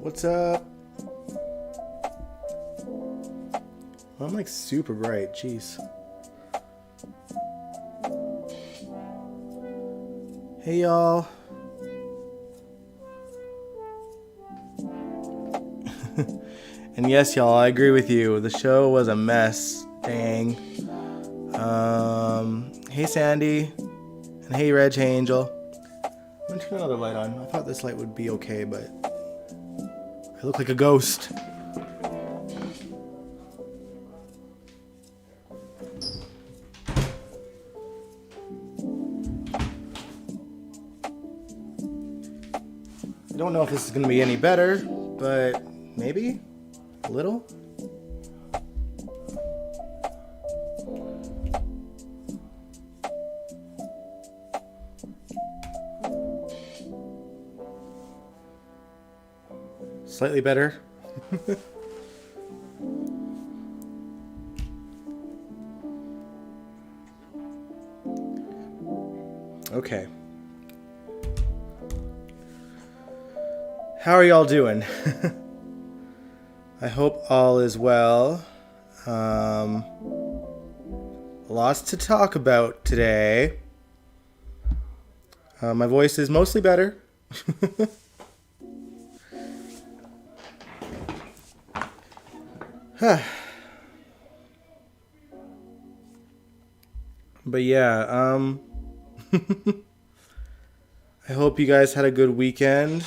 What's up? I'm like super bright, jeez. Hey y'all. And yes, y'all, I agree with you. The show was a mess. Dang. Hey Sandy. And hey Reg, hey Angel. I'm gonna turn another light on. I thought this light would be okay, but I look like a ghost. I don't know if this is gonna be any better, but maybe a little. Slightly better. Okay. How are y'all doing? I hope all is well. Lots to talk about today. My voice is mostly better. But yeah, I hope you guys had a good weekend.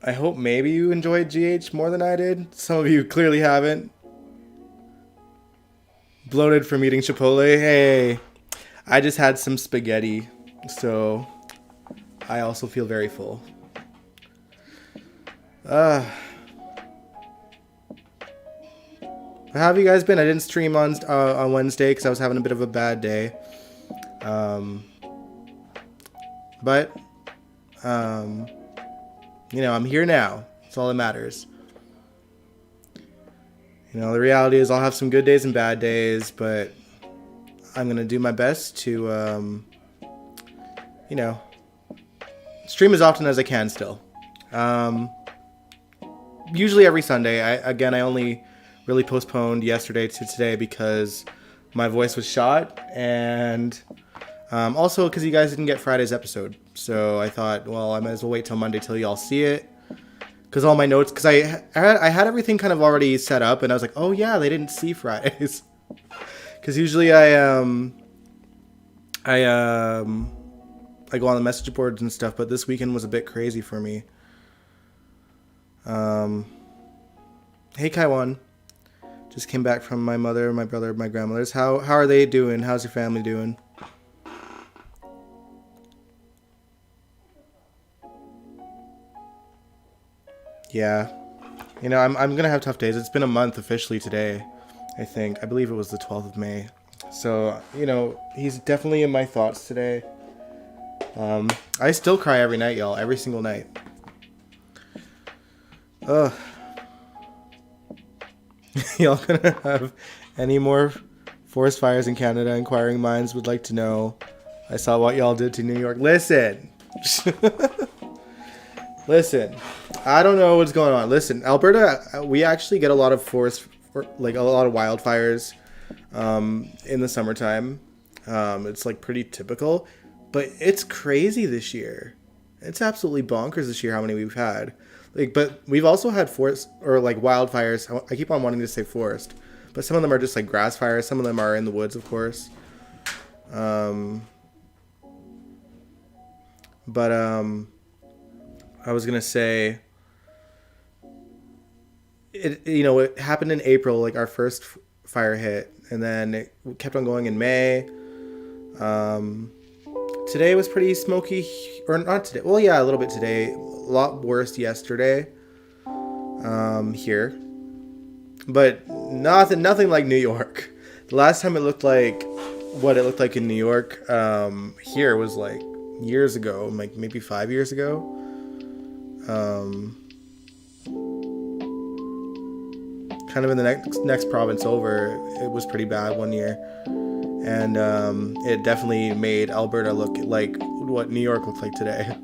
I hope maybe you enjoyed GH more than I did. Some of you clearly haven't. Bloated from eating Chipotle. Hey, I just had some spaghetti, so I also feel very full. How have you guys been? I didn't stream on Wednesday because I was having a bit of a bad day. But you know, I'm here now. That's all that matters. You know, the reality is I'll have some good days and bad days, but I'm going to do my best to, you know, stream as often as I can still. Usually every Sunday. I only really postponed yesterday to today because my voice was shot, and also because you guys didn't get Friday's episode. So I thought, well, I might as well wait till Monday till y'all see it. Because all my notes, because I had everything kind of already set up, and I was like, oh yeah, they didn't see Fridays. Because usually I go on the message boards and stuff, but this weekend was a bit crazy for me. Hey Kaiwan. Just came back from my mother, my brother, my grandmother's. How are they doing? How's your family doing? Yeah. You know, I'm gonna have tough days. It's been a month officially today, I think. I believe it was the 12th of May. So, you know, he's definitely in my thoughts today. I still cry every night, y'all. Every single night. Ugh. Y'all gonna have any more forest fires in Canada? Inquiring minds would like to know. I saw what y'all did to New York. Listen. Listen. I don't know what's going on. Listen, Alberta, we actually get a lot of like a lot of wildfires in the summertime. It's like pretty typical, but it's crazy this year. It's absolutely bonkers this year how many we've had. Like, but we've also had forest or like wildfires. I keep on wanting to say forest, but some of them are just like grass fires. Some of them are in the woods, of course. But I was gonna say, it happened in April, like our first fire hit, and then it kept on going in May. Today was pretty smoky, or not today. Well, yeah, a little bit today. A lot worse yesterday. Here, but nothing like New York. The last time it looked like what it looked like in New York, here was like years ago, like maybe 5 years ago. Kind of in the next province over, it was pretty bad one year, and it definitely made Alberta look like what New York looks like today.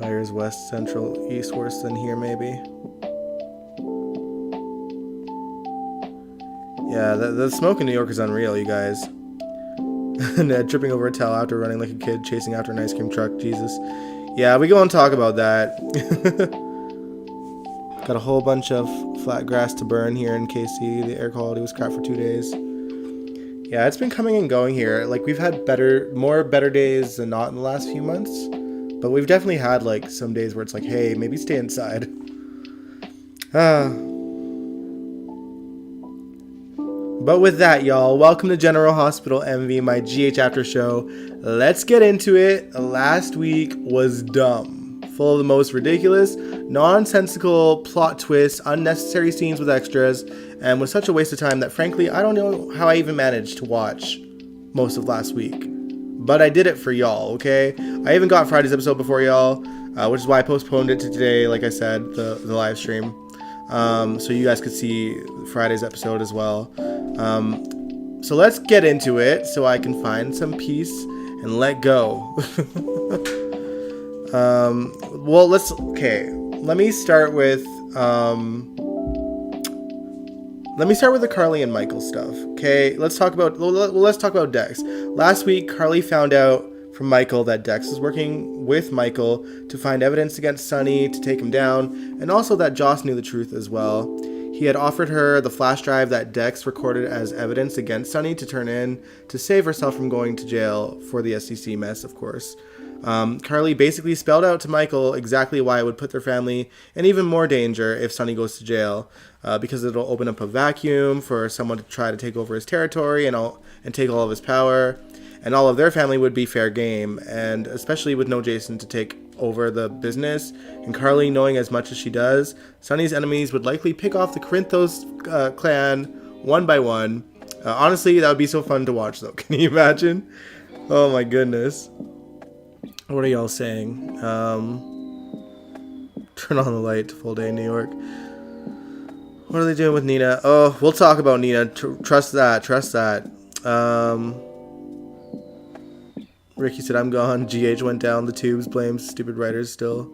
Fires west, central, east, worse than here, maybe. Yeah, the smoke in New York is unreal, you guys. Ned tripping over a towel after running like a kid, chasing after an ice cream truck. Jesus. Yeah, we go and talk about that. Got a whole bunch of flat grass to burn here in KC. The air quality was crap for 2 days. Yeah, it's been coming and going here. Like, we've had more better days than not in the last few months. But we've definitely had, like, some days where it's like, hey, maybe stay inside. But with that, y'all, welcome to General Hospital MV, my GH After Show. Let's get into it. Last week was dumb. Full of the most ridiculous, nonsensical plot twists, unnecessary scenes with extras, and was such a waste of time that, frankly, I don't know how I even managed to watch most of last week. But I did it for y'all, okay? I even got Friday's episode before y'all, which is why I postponed it to today, like I said, the live stream. So you guys could see Friday's episode as well. So let's get into it so I can find some peace and let go. Let me start with the Carly and Michael stuff. Okay, let's talk about Dex. Last week, Carly found out from Michael that Dex is working with Michael to find evidence against Sonny to take him down, and also that Joss knew the truth as well. He had offered her the flash drive that Dex recorded as evidence against Sonny to turn in to save herself from going to jail for the SEC mess, of course. Carly basically spelled out to Michael exactly why it would put their family in even more danger if Sonny goes to jail, because it'll open up a vacuum for someone to try to take over his territory and take all of his power, and all of their family would be fair game, and especially with no Jason to take over the business, and Carly knowing as much as she does, Sonny's enemies would likely pick off the Corinthos clan one by one. Honestly, that would be so fun to watch, though. Can you imagine? Oh my goodness. What are y'all saying? Turn on the light. Full day in New York. What are they doing with Nina? Oh, we'll talk about Nina. Trust that. Ricky said, I'm gone. GH went down the tubes. Blames stupid writers still.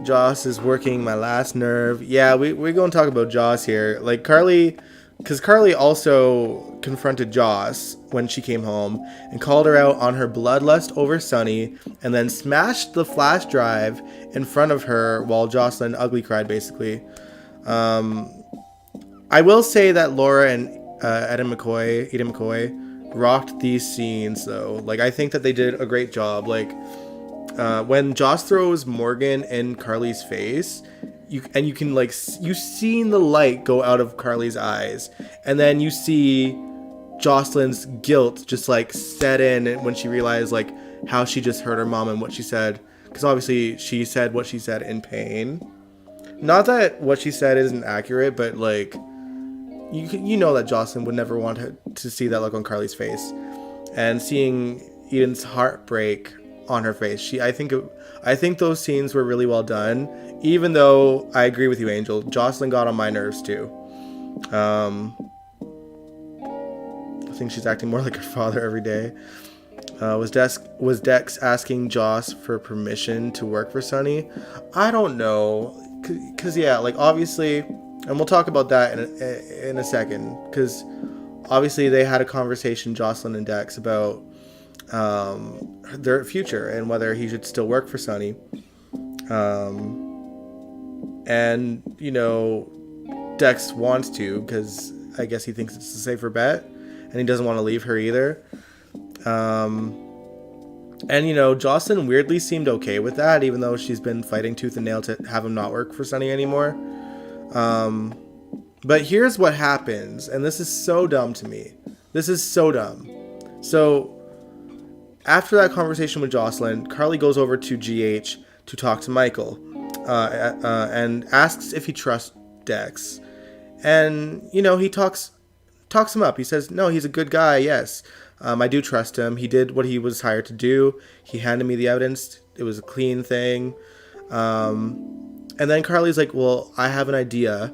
Joss is working my last nerve. Yeah, we're going to talk about Joss here. Like, Carly... Because Carly also confronted Joss when she came home and called her out on her bloodlust over Sonny, and then smashed the flash drive in front of her while Jocelyn ugly cried, basically. I will say that Laura and Eden McCoy rocked these scenes, though. Like, I think that they did a great job. Like, when Joss throws Morgan in Carly's face... You can, like, you seen the light go out of Carly's eyes, and then you see Jocelyn's guilt just, like, set in when she realized, like, how she just hurt her mom and what she said, because obviously she said what she said in pain. Not that what she said isn't accurate, but, like, you know that Jocelyn would never want to see that look on Carly's face, and seeing Eden's heartbreak on her face, I think those scenes were really well done. Even though I agree with you, Angel, Jocelyn got on my nerves too. I think she's acting more like her father every day. Was Dex asking Joss for permission to work for Sonny? I don't know, cause yeah, like, obviously, and we'll talk about that in a second, cause obviously they had a conversation, Jocelyn and Dex, about their future and whether he should still work for Sonny. And, you know, Dex wants to, because I guess he thinks it's a safer bet, and he doesn't want to leave her either. And, you know, Jocelyn weirdly seemed okay with that, even though she's been fighting tooth and nail to have him not work for Sonny anymore. But here's what happens, and this is so dumb to me. This is so dumb. So, after that conversation with Jocelyn, Carly goes over to GH to talk to Michael. And asks if he trusts Dex. And, you know, he talks him up. He says, no, he's a good guy, yes. I do trust him. He did what he was hired to do. He handed me the evidence. It was a clean thing. And then Carly's like, well, I have an idea.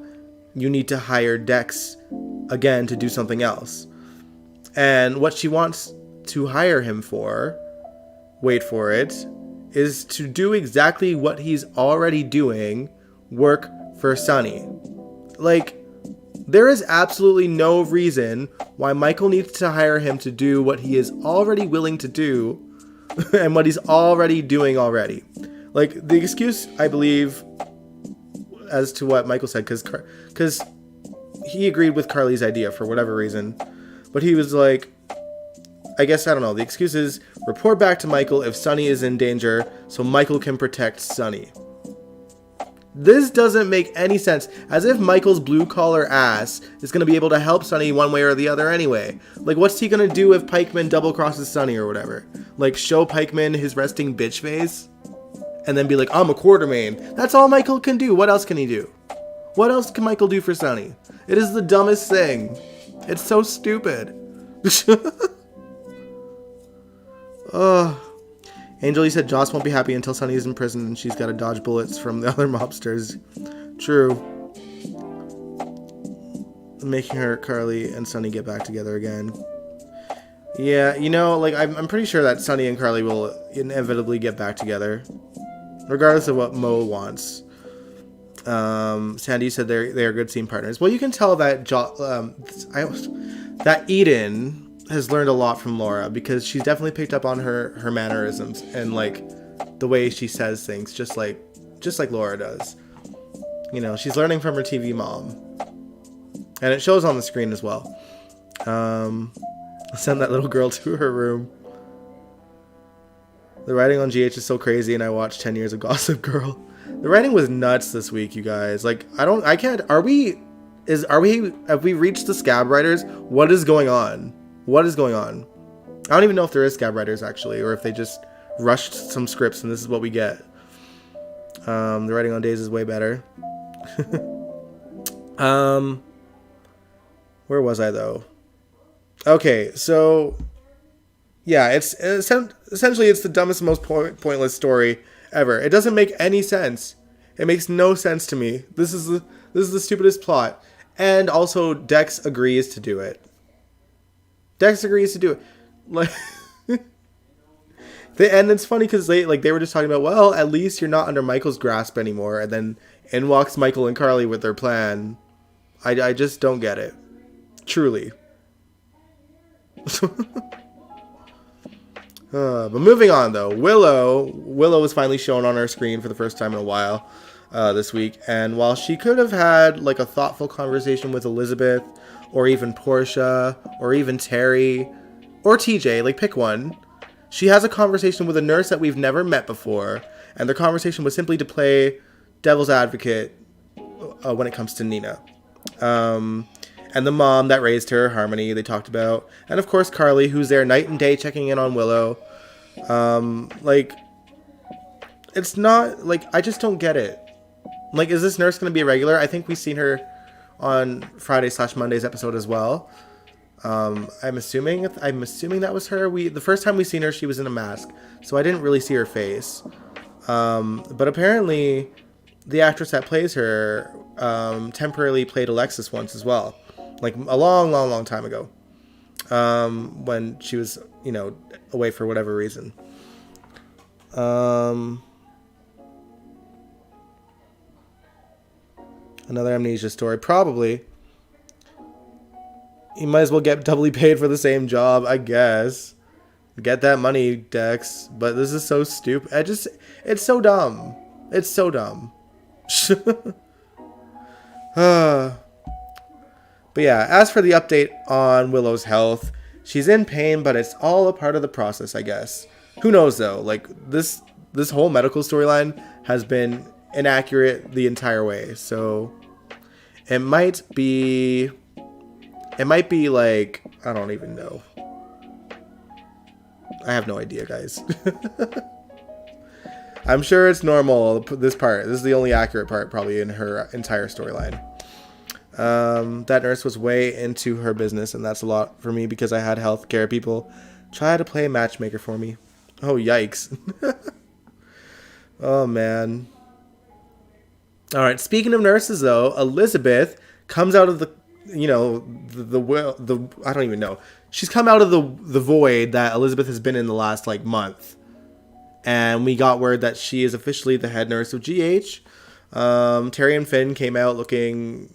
You need to hire Dex again to do something else. And what she wants to hire him for, wait for it, is to do exactly what he's already doing, work for Sonny. Like, there is absolutely no reason why Michael needs to hire him to do what he is already willing to do and what he's already doing already. Like, the excuse, I believe, as to what Michael said, because he agreed with Carly's idea for whatever reason, but he was like, I guess, I don't know, the excuse is report back to Michael if Sonny is in danger so Michael can protect Sonny. This doesn't make any sense, as if Michael's blue-collar ass is going to be able to help Sonny one way or the other anyway. Like, what's he going to do if Pikeman double-crosses Sonny or whatever? Like, show Pikeman his resting bitch face? And then be like, I'm a Quartermain. That's all Michael can do. What else can he do? What else can Michael do for Sonny? It is the dumbest thing. It's so stupid. Ugh. Angel, you said Joss won't be happy until Sonny is in prison and she's got to dodge bullets from the other mobsters. True. Making her, Carly, and Sonny get back together again. Yeah, you know, like, I'm pretty sure that Sonny and Carly will inevitably get back together. Regardless of what Mo wants. Sandy said they are good scene partners. Well, you can tell that that Eden has learned a lot from Laura, because she's definitely picked up on her mannerisms and like the way she says things, just like Laura does. You know, she's learning from her TV mom, and it shows on the screen as well. Send that little girl to her room. The writing on GH is so crazy, and I watched 10 years of Gossip Girl. The writing was nuts this week, you guys. Like, have we reached the scab writers? What is going on? What is going on? I don't even know if there is scab writers, actually, or if they just rushed some scripts and this is what we get. The writing on Days is way better. Where was I, though? Okay, so yeah, it's essentially it's the dumbest, most pointless story ever. It doesn't make any sense. It makes no sense to me. This is the stupidest plot. And also, Dex agrees to do it. Dex agrees to do it. Like, and it's funny because they were just talking about, well, at least you're not under Michael's grasp anymore. And then in walks Michael and Carly with their plan. I just don't get it. Truly. But moving on, though, Willow was finally shown on our screen for the first time in a while this week, and while she could have had like a thoughtful conversation with Elizabeth, or even Portia, or even Terry, or TJ, like pick one, she has a conversation with a nurse that we've never met before, and their conversation was simply to play devil's advocate when it comes to Nina. And the mom that raised her, Harmony, they talked about. And of course, Carly, who's there night and day checking in on Willow. Like, it's not, like, I just don't get it. Like, is this nurse going to be a regular? I think we've seen her on Friday/Monday's episode as well. I'm assuming that was her. The first time we seen her, she was in a mask, so I didn't really see her face. But apparently, the actress that plays her temporarily played Alexis once as well. Like a long time ago, when she was, away for whatever reason. Another amnesia story, probably. You might as well get doubly paid for the same job, I guess. Get that money, Dex. But this is so stupid. It's so dumb. It's so dumb. But yeah, as for the update on Willow's health, she's in pain, but it's all a part of the process, I guess. Who knows, though? Like, this whole medical storyline has been inaccurate the entire way, so it might be like, I don't even know. I have no idea, guys. I'm sure it's normal, this part. This is the only accurate part, probably, in her entire storyline. That nurse was way into her business, and that's a lot for me because I had healthcare people try to play matchmaker for me. Oh, yikes. Oh, man. All right, speaking of nurses, though, Elizabeth comes out of the I don't even know. She's come out of the void that Elizabeth has been in the last, month. and we got word that she is officially the head nurse of GH. Terry and Finn came out looking,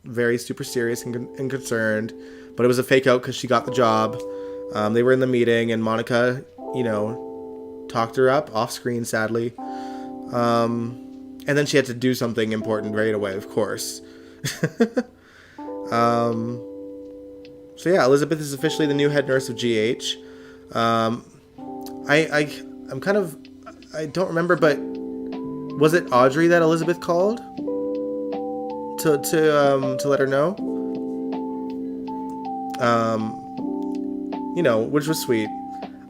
very super serious and concerned, but it was a fake out because she got the job. They were in the meeting, and Monica, talked her up off screen, sadly. And then she had to do something important right away, of course. So yeah, Elizabeth is officially the new head nurse of GH. I don't remember, but was it Audrey that Elizabeth called to let her know? Which was sweet.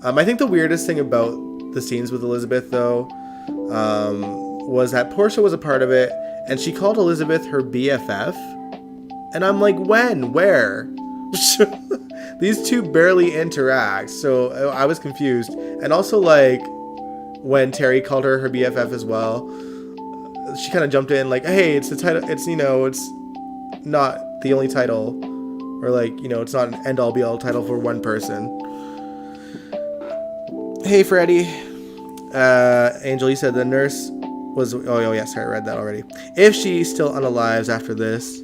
I think the weirdest thing about the scenes with Elizabeth, though, was that Portia was a part of it, and she called Elizabeth her BFF. And I'm like, when? Where? These two barely interact, so I was confused. And also, like, when Terry called her BFF as well, she kind of jumped in like, hey, it's the title, it's not the only title, or like, it's not an end-all be-all title for one person. Hey, Freddie. Angel, you said the nurse was, oh yeah, sorry, I read that already. If she's still unalives after this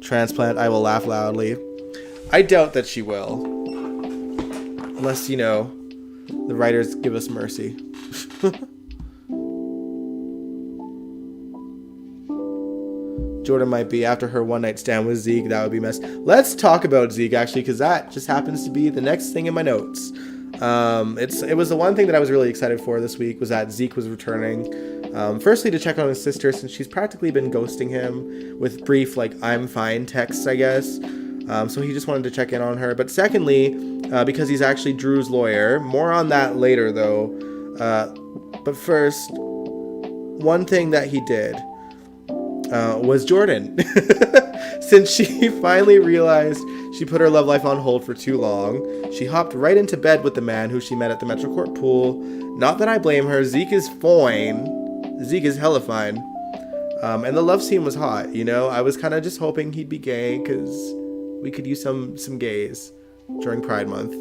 transplant, I will laugh loudly. I doubt that she will. Unless, the writers give us mercy. Jordan might be after her one night stand with Zeke. That would be mess. Let's talk about Zeke, actually, because that just happens to be the next thing in my notes. It was the one thing that I was really excited for this week, was that Zeke was returning. Firstly, to check on his sister, since she's practically been ghosting him with brief, like, I'm fine texts, I guess. So he just wanted to check in on her. But secondly, because he's actually Drew's lawyer. More on that later, though. But first, one thing that he did was Jordan. Since she finally realized she put her love life on hold for too long, she hopped right into bed with the man who she met at the Metrocourt pool. Not that I blame her. Zeke is fine. Zeke is hella fine. And the love scene was hot, I was kind of just hoping he'd be gay, because we could use some gays during Pride Month.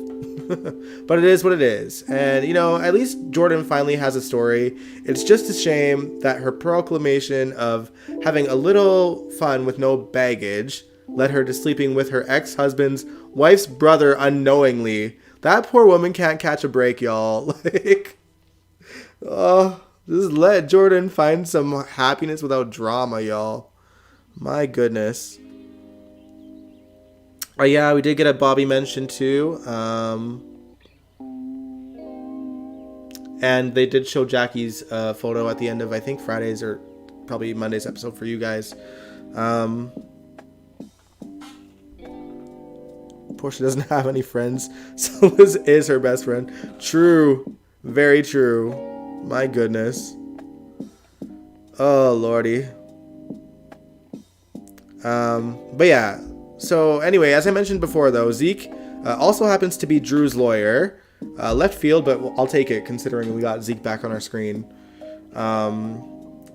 But it is what it is. And, at least Jordan finally has a story. It's just a shame that her proclamation of having a little fun with no baggage led her to sleeping with her ex-husband's wife's brother unknowingly. That poor woman can't catch a break, y'all. Just let Jordan find some happiness without drama, y'all. My goodness. Oh yeah, we did get a Bobby mention too. And they did show Jackie's photo at the end of, I think, Friday's or probably Monday's episode for you guys. Portia doesn't have any friends, so Liz is her best friend. True. Very true. My goodness. Oh, lordy. But yeah. So anyway, as I mentioned before, though, Zeke also happens to be Drew's lawyer. Left field, but I'll take it considering we got Zeke back on our screen.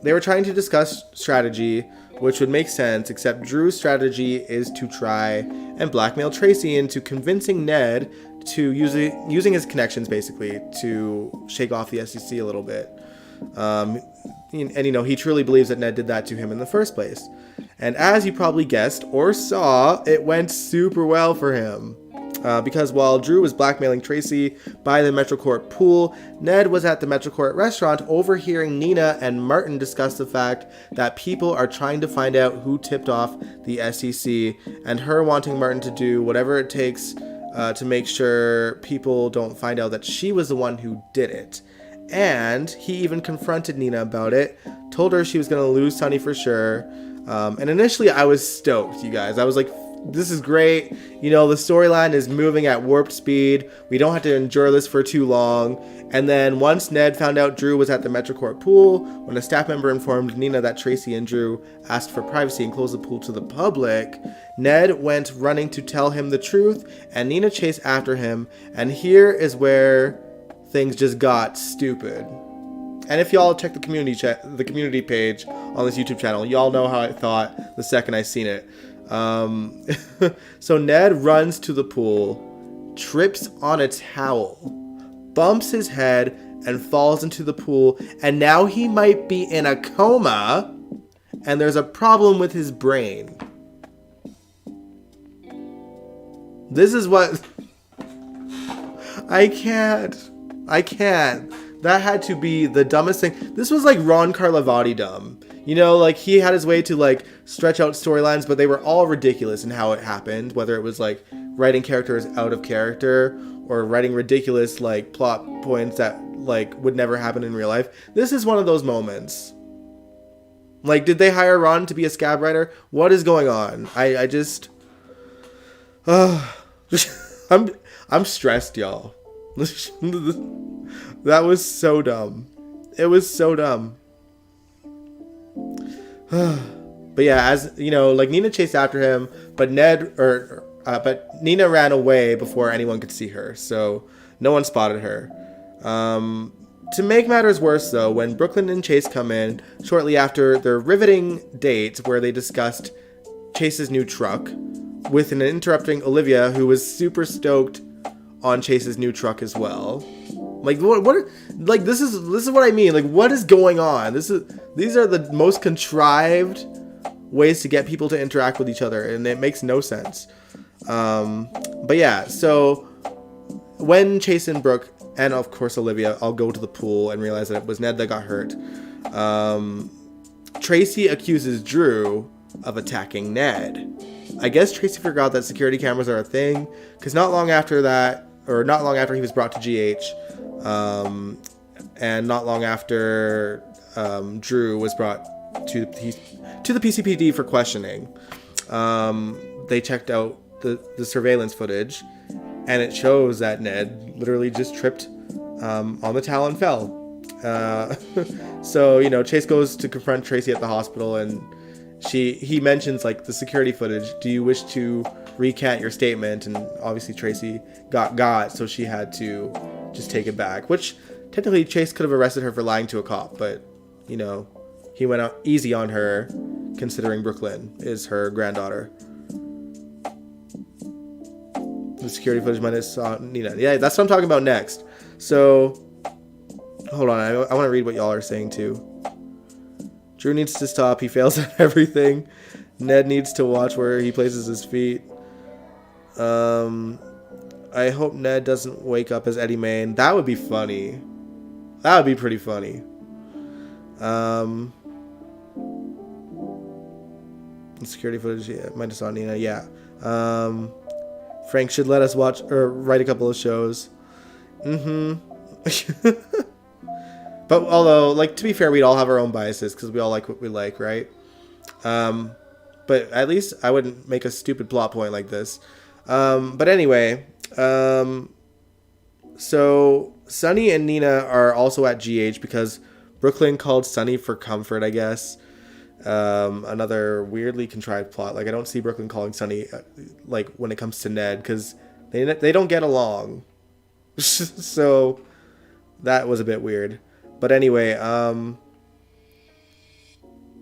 They were trying to discuss strategy, which would make sense, except Drew's strategy is to try and blackmail Tracy into convincing Ned to using his connections, basically, to shake off the SEC a little bit. And, he truly believes that Ned did that to him in the first place. And as you probably guessed or saw, it went super well for him. Because while Drew was blackmailing Tracy by the Metrocourt pool, Ned was at the Metrocourt restaurant overhearing Nina and Martin discuss the fact that people are trying to find out who tipped off the SEC, and her wanting Martin to do whatever it takes to make sure people don't find out that she was the one who did it. And he even confronted Nina about it, told her she was going to lose Sonny for sure. And initially I was stoked, you guys. I was like, this is great. The storyline is moving at warp speed. We don't have to endure this for too long. And then once Ned found out Drew was at the Metrocourt pool, when a staff member informed Nina that Tracy and Drew asked for privacy and closed the pool to the public, Ned went running to tell him the truth, and Nina chased after him. And here is where things just got stupid. And if y'all check the community page on this YouTube channel, y'all know how I thought the second I seen it. So Ned runs to the pool, trips on a towel, bumps his head, and falls into the pool, and now he might be in a coma, and there's a problem with his brain. This is what... I can't. That had to be the dumbest thing. This was like Ron Carlivati dumb. You know, like he had his way to like stretch out storylines, but they were all ridiculous in how it happened. Whether it was like writing characters out of character or writing ridiculous like plot points that like would never happen in real life. This is one of those moments. Like, did they hire Ron to be a scab writer? What is going on? I just... I'm stressed, y'all. That was so dumb. It was so dumb. But yeah, as you know, like Nina chased after him, but Nina ran away before anyone could see her, so no one spotted her. To make matters worse, though, when Brooklyn and Chase come in shortly after their riveting date, where they discussed Chase's new truck, with an interrupting Olivia, who was super stoked on Chase's new truck as well. Like what like this is what I mean. Like, what is going on? These are the most contrived ways to get people to interact with each other, and it makes no sense. But yeah, so when Chase and Brooke and of course Olivia all go to the pool and realize that it was Ned that got hurt, Tracy accuses Drew of attacking Ned. I guess Tracy forgot that security cameras are a thing, because not long after he was brought to GH, and not long after Drew was brought to the PCPD for questioning, they checked out the surveillance footage, and it shows that Ned literally just tripped on the towel and fell. So, you know, Chase goes to confront Tracy at the hospital, and he mentions like the security footage. Do you wish to recant your statement? And obviously Tracy got, so she had to just take it back, which technically Chase could have arrested her for lying to a cop, but you know, he went out easy on her considering Brooklyn is her granddaughter. The security footage minus Nina. Yeah, that's what I'm talking about next. So hold on, I want to read what y'all are saying too. Drew needs to stop. He fails at everything. Ned needs to watch where he places his feet. I hope Ned doesn't wake up as Eddie Main. That would be funny. That would be pretty funny. Security footage, yeah, minus on Nina, yeah. Frank should let us watch or write a couple of shows. But although, like, to be fair, we'd all have our own biases because we all like what we like, right? But at least I wouldn't make a stupid plot point like this. But anyway, so Sonny and Nina are also at GH because Brooklyn called Sonny for comfort, I guess. Another weirdly contrived plot. Like, I don't see Brooklyn calling Sonny, like, when it comes to Ned, because they don't get along. So that was a bit weird. But anyway,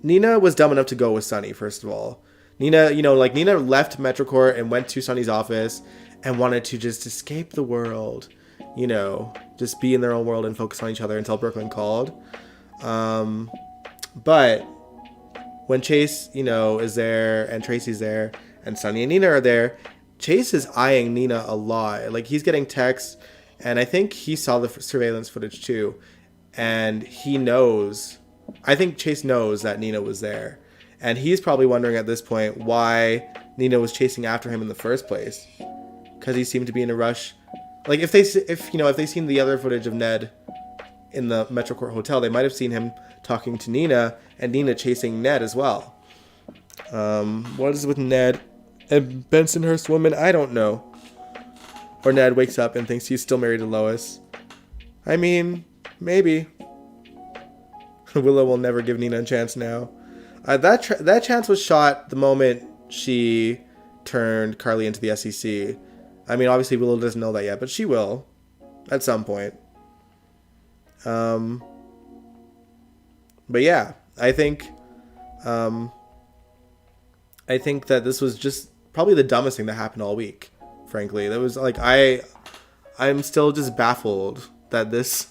Nina was dumb enough to go with Sonny, first of all. Nina left Metrocourt and went to Sonny's office and wanted to just escape the world. You know, just be in their own world and focus on each other until Brooklyn called. But when Chase, you know, is there and Tracy's there and Sonny and Nina are there, Chase is eyeing Nina a lot. Like, he's getting texts, and I think he saw the surveillance footage too. And he knows, I think Chase knows that Nina was there. And he's probably wondering at this point why Nina was chasing after him in the first place. Because he seemed to be in a rush. Like, if they seen the other footage of Ned in the Metrocourt Hotel, they might have seen him talking to Nina and Nina chasing Ned as well. What is with Ned and Bensonhurst woman? I don't know. Or Ned wakes up and thinks he's still married to Lois. I mean, maybe. Willow will never give Nina a chance now. That chance was shot the moment she turned Carly into the SEC. I mean, obviously Willow doesn't know that yet, but she will at some point. But yeah, I think that this was just probably the dumbest thing that happened all week. Frankly, that was like I'm still just baffled that this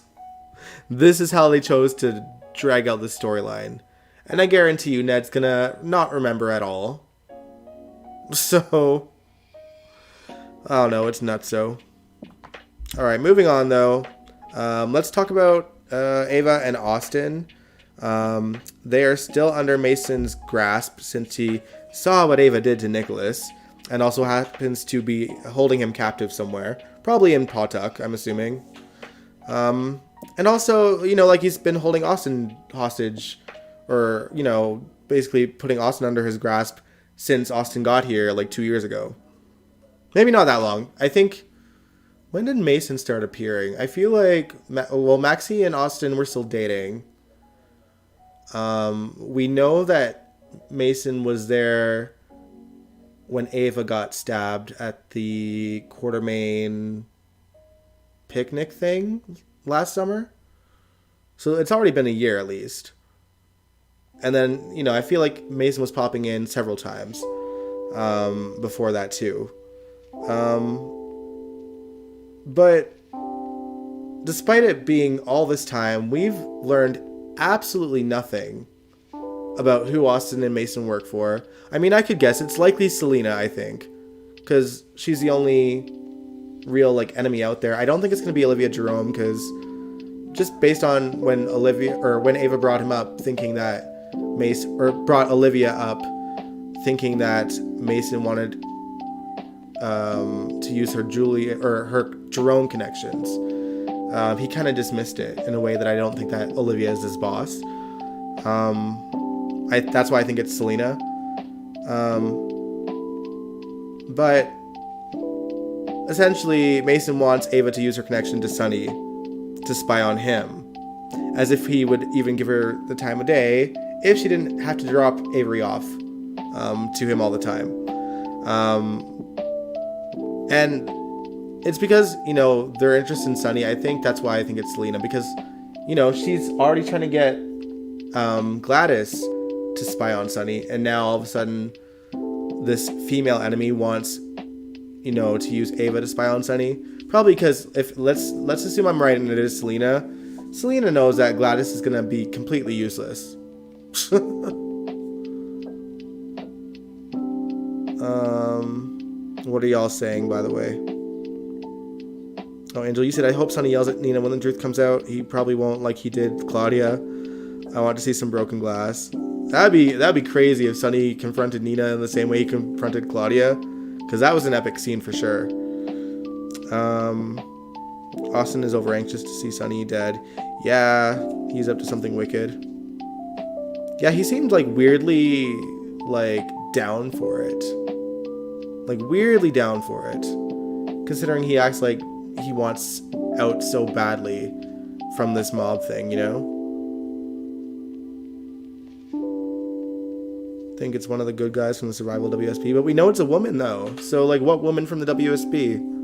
This is how they chose to drag out the storyline. And I guarantee you Ned's gonna not remember at all. So, I don't know, it's nutso. Alright, moving on though. Let's talk about Ava and Austin. They are still under Mason's grasp since he saw what Ava did to Nicholas, and also happens to be holding him captive somewhere. Probably in Pawtuck, I'm assuming. And also, you know, like he's been holding Austin hostage, or, you know, basically putting Austin under his grasp since Austin got here like 2 years ago. Maybe not that long. I think, when did Mason start appearing? I feel like, well, Maxie and Austin were still dating. We know that Mason was there when Ava got stabbed at the Quartermain picnic thing last summer. So it's already been a year at least. And then, you know, I feel like Mason was popping in several times before that too. But despite it being all this time, we've learned absolutely nothing about who Austin and Mason work for. I mean, I could guess. It's likely Selena, I think. Because she's the only real, like, enemy out there. I don't think it's going to be Olivia Jerome, because just based on when Ava brought him up thinking that brought Olivia up thinking that Mason wanted to use her her Jerome connections. He kind of dismissed it in a way that I don't think that Olivia is his boss. That's why I think it's Selena. But essentially, Mason wants Ava to use her connection to Sunny to spy on him, as if he would even give her the time of day if she didn't have to drop Avery off to him all the time. And it's because, you know, they're interested in Sunny. I think that's why I think it's Selena, because, you know, she's already trying to get Gladys to spy on Sunny, and now all of a sudden this female enemy wants, you know, to use Ava to spy on Sunny. Probably because let's assume I'm right and it is Selena. Selena knows that Gladys is gonna be completely useless. What are y'all saying, by the way? Oh, Angel, you said, I hope Sunny yells at Nina when the truth comes out. He probably won't, like he did with Claudia. I want to see some broken glass. That'd be crazy if Sunny confronted Nina in the same way he confronted Claudia, because that was an epic scene for sure. Austin is over anxious to see Sunny dead. Yeah, he's up to something wicked. Yeah, he seemed like weirdly down for it. Like weirdly down for it. Considering he acts like he wants out so badly from this mob thing, you know? I think it's one of the good guys from the Survival WSP, but we know it's a woman though. So like, what woman from the WSP?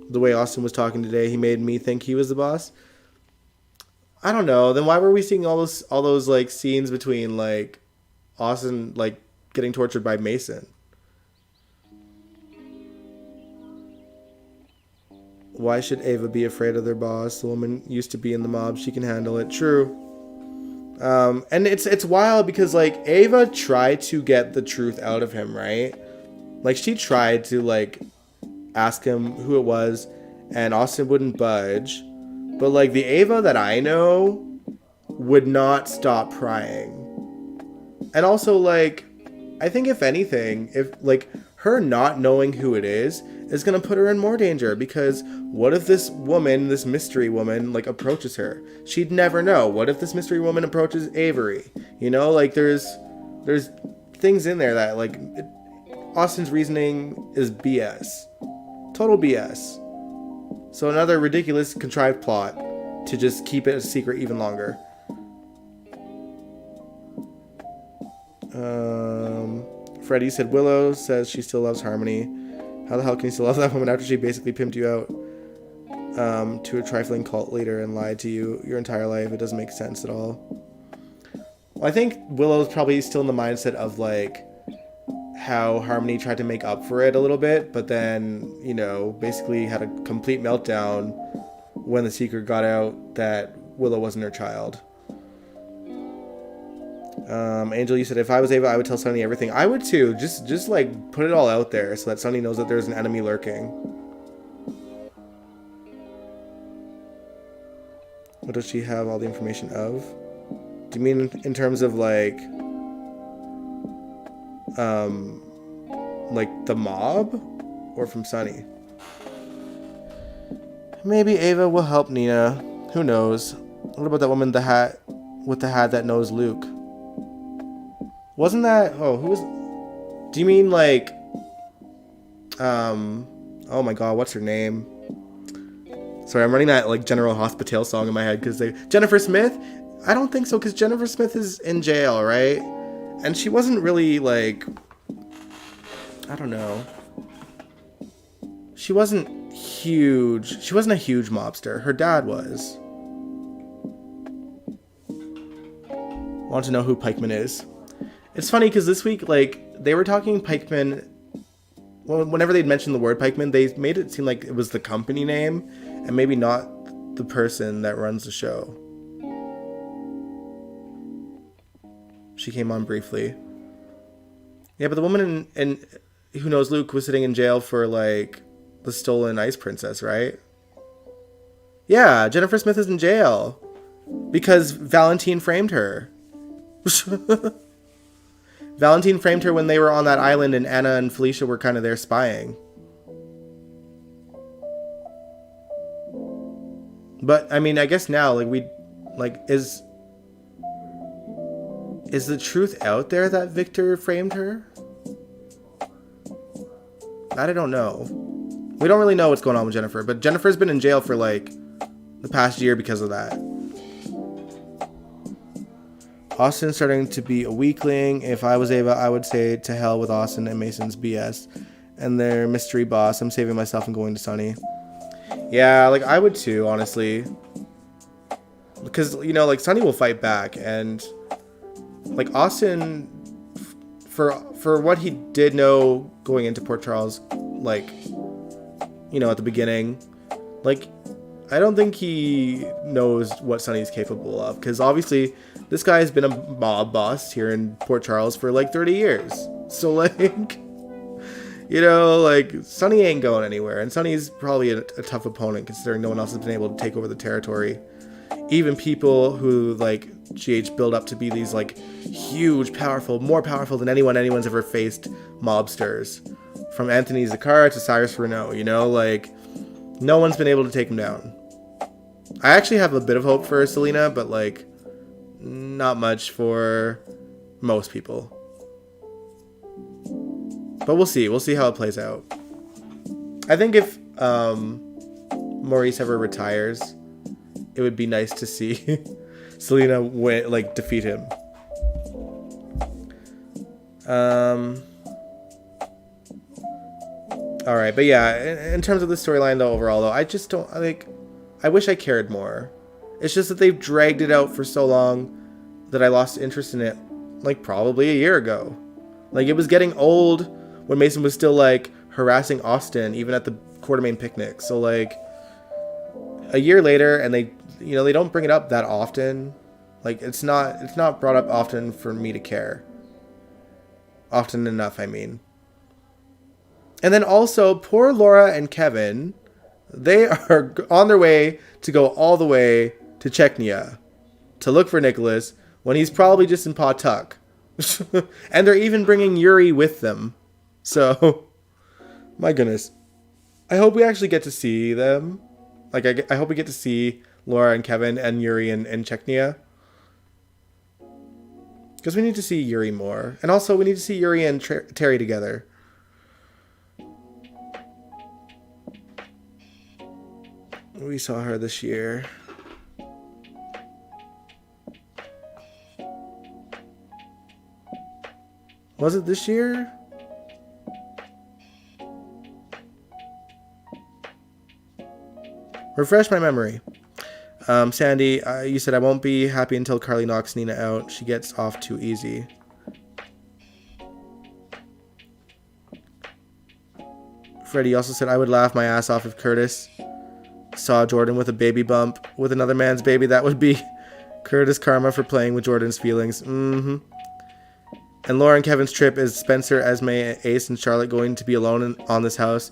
The way Austin was talking today, he made me think he was the boss. I don't know. Then why were we seeing all those like scenes between like Austin like getting tortured by Mason? Why should Ava be afraid of their boss? The woman used to be in the mob. She can handle it. True. And it's wild because like Ava tried to get the truth out of him, right? Like she tried to like ask him who it was, and Austin wouldn't budge. But like the Ava that I know would not stop prying. And also like, I think if anything, if like her not knowing who it is gonna put her in more danger, because what if this woman, this mystery woman, like approaches her? She'd never know. What if this mystery woman approaches Avery? You know, like there's things in there that like Austin's reasoning is BS. Total BS. So another ridiculous contrived plot to just keep it a secret even longer. Freddie said Willow says she still loves Harmony. How the hell can you still love that woman after she basically pimped you out to a trifling cult leader and lied to you your entire life? It doesn't make sense at all. Well, I think Willow's probably still in the mindset of like, how Harmony tried to make up for it a little bit, but then, you know, basically had a complete meltdown when the secret got out that Willow wasn't her child. Angel, you said if I was Ava, I would tell Sunny everything. I would too. Just like put it all out there so that Sunny knows that there's an enemy lurking. What does she have all the information of? Do you mean in terms of like the mob, or from Sunny? Maybe Ava will help Nina. Who knows? What about that woman with the hat that knows Luke? Wasn't that... Oh, who was... Do you mean, like... Oh my god, what's her name? Sorry, I'm running that, like, General Hospital song in my head, because they... Jennifer Smith? I don't think so, because Jennifer Smith is in jail, right? And she wasn't really, like... I don't know. She wasn't huge. She wasn't a huge mobster. Her dad was. Want to know who Pikeman is? It's funny because this week, like, they were talking Pikeman. Well, whenever they'd mentioned the word Pikeman, they made it seem like it was the company name and maybe not the person that runs the show. She came on briefly. Yeah, but the woman in Who Knows Luke was sitting in jail for, like, the stolen Ice Princess, right? Yeah, Jennifer Smith is in jail because Valentine framed her. Valentine framed her when they were on that island and Anna and Felicia were kind of there spying. But, I mean, I guess now, like, is the truth out there that Victor framed her? That I don't know. We don't really know what's going on with Jennifer, but Jennifer's been in jail for, like, the past year because of that. Austin's starting to be a weakling. If I was Ava, I would say to hell with Austin and Mason's BS and their mystery boss. I'm saving myself and going to Sunny. Yeah, like, I would too, honestly. Because, you know, like, Sunny will fight back, and, like, Austin, for what he did know going into Port Charles, like, you know, at the beginning, like, I don't think he knows what Sunny's capable of. Because, obviously, this guy has been a mob boss here in Port Charles for, like, 30 years. So, like, you know, like, Sunny ain't going anywhere. And Sunny's probably a tough opponent, considering no one else has been able to take over the territory. Even people who, like, GH build up to be these, like, huge, powerful, more powerful than anyone's ever faced mobsters. From Anthony Zacchara to Cyrus Renault, you know? Like, no one's been able to take him down. I actually have a bit of hope for Selena, but, like, not much for most people. But we'll see. We'll see how it plays out. I think if Maurice ever retires, it would be nice to see Selena defeat him. All right, but yeah, in terms of the storyline though, overall though, I just don't I wish I cared more. It's just that they've dragged it out for so long that I lost interest in it, like, probably a year ago. Like, it was getting old when Mason was still, like, harassing Austin, even at the Quartermain picnic. So, like, a year later, and they, you know, they don't bring it up that often. Like, it's not brought up often for me to care. Often enough, I mean. And then also, poor Laura and Kevin, they are on their way to go all the way to Chechnya to look for Nicholas when he's probably just in Pawtuck. And they're even bringing Yuri with them. So, my goodness. I hope we actually get to see them. Like, I hope we get to see Laura and Kevin and Yuri in Chechnya. Because we need to see Yuri more. And also, we need to see Yuri and Terry together. We saw her this year. Was it this year? Refresh my memory. Sandy, you said I won't be happy until Carly knocks Nina out. She gets off too easy. Freddie also said, I would laugh my ass off if Curtis saw Jordan with a baby bump with another man's baby. That would be Curtis karma for playing with Jordan's feelings. Mm-hmm. And Laura and Kevin's trip is Spencer, Esme, Ace, and Charlotte going to be alone on this house,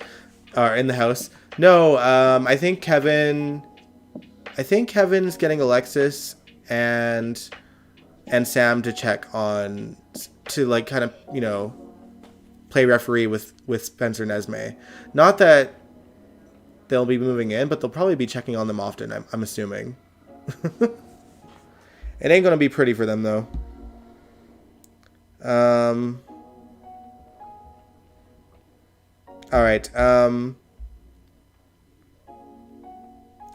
or in the house. No, I think Kevin's getting Alexis and Sam to check on, to like kind of, you know, play referee with Spencer and Esme. Not that they'll be moving in, but they'll probably be checking on them often, I'm assuming. It ain't gonna be pretty for them though. All right.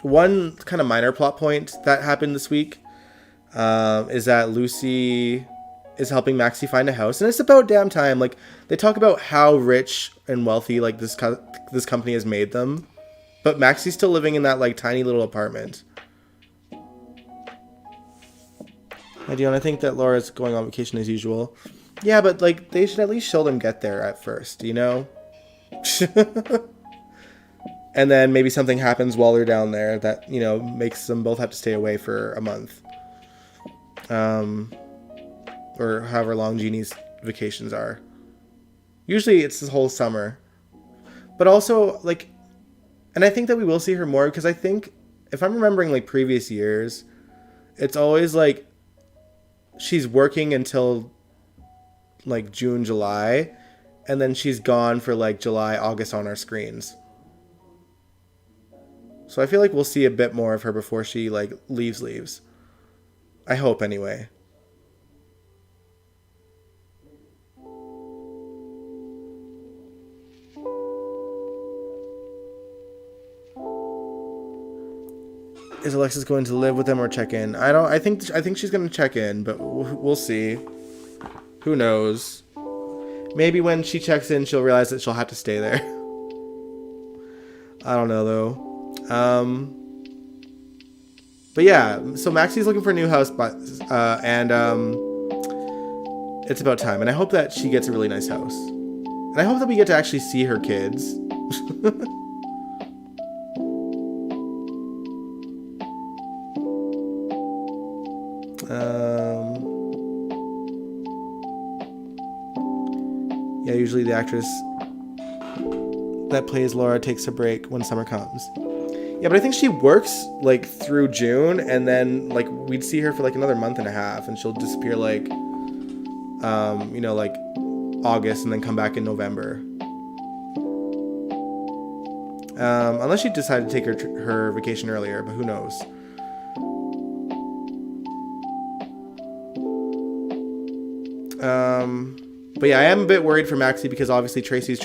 One kind of minor plot point that happened this week is that Lucy is helping Maxie find a house, and it's about damn time. Like, they talk about how rich and wealthy like this company has made them, but Maxie's still living in that like tiny little apartment. Hi, Dion. I think that Laura's going on vacation as usual. Yeah, but like they should at least show them get there at first, you know? And then maybe something happens while they're down there that, you know, makes them both have to stay away for a month. Or however long Jeannie's vacations are. Usually it's this whole summer. But also, like, and I think that we will see her more, because I think, if I'm remembering like previous years, it's always like she's working until like June, July, and then she's gone for like July, August on our screens. So I feel like we'll see a bit more of her before she like leaves. I hope anyway. Is Alexis going to live with them or check in? I think she's going to check in, but we'll see. Who knows? Maybe when she checks in, she'll realize that she'll have to stay there. I don't know though. But yeah, so Maxie's looking for a new house, and it's about time. And I hope that she gets a really nice house. And I hope that we get to actually see her kids. Yeah, usually the actress that plays Laura takes a break when summer comes. Yeah, but I think she works like through June, and then like we'd see her for like another month and a half, and she'll disappear like, you know, like August, and then come back in November. Unless she decided to take her vacation earlier, but who knows? But yeah, I am a bit worried for Maxie, because obviously Tracy's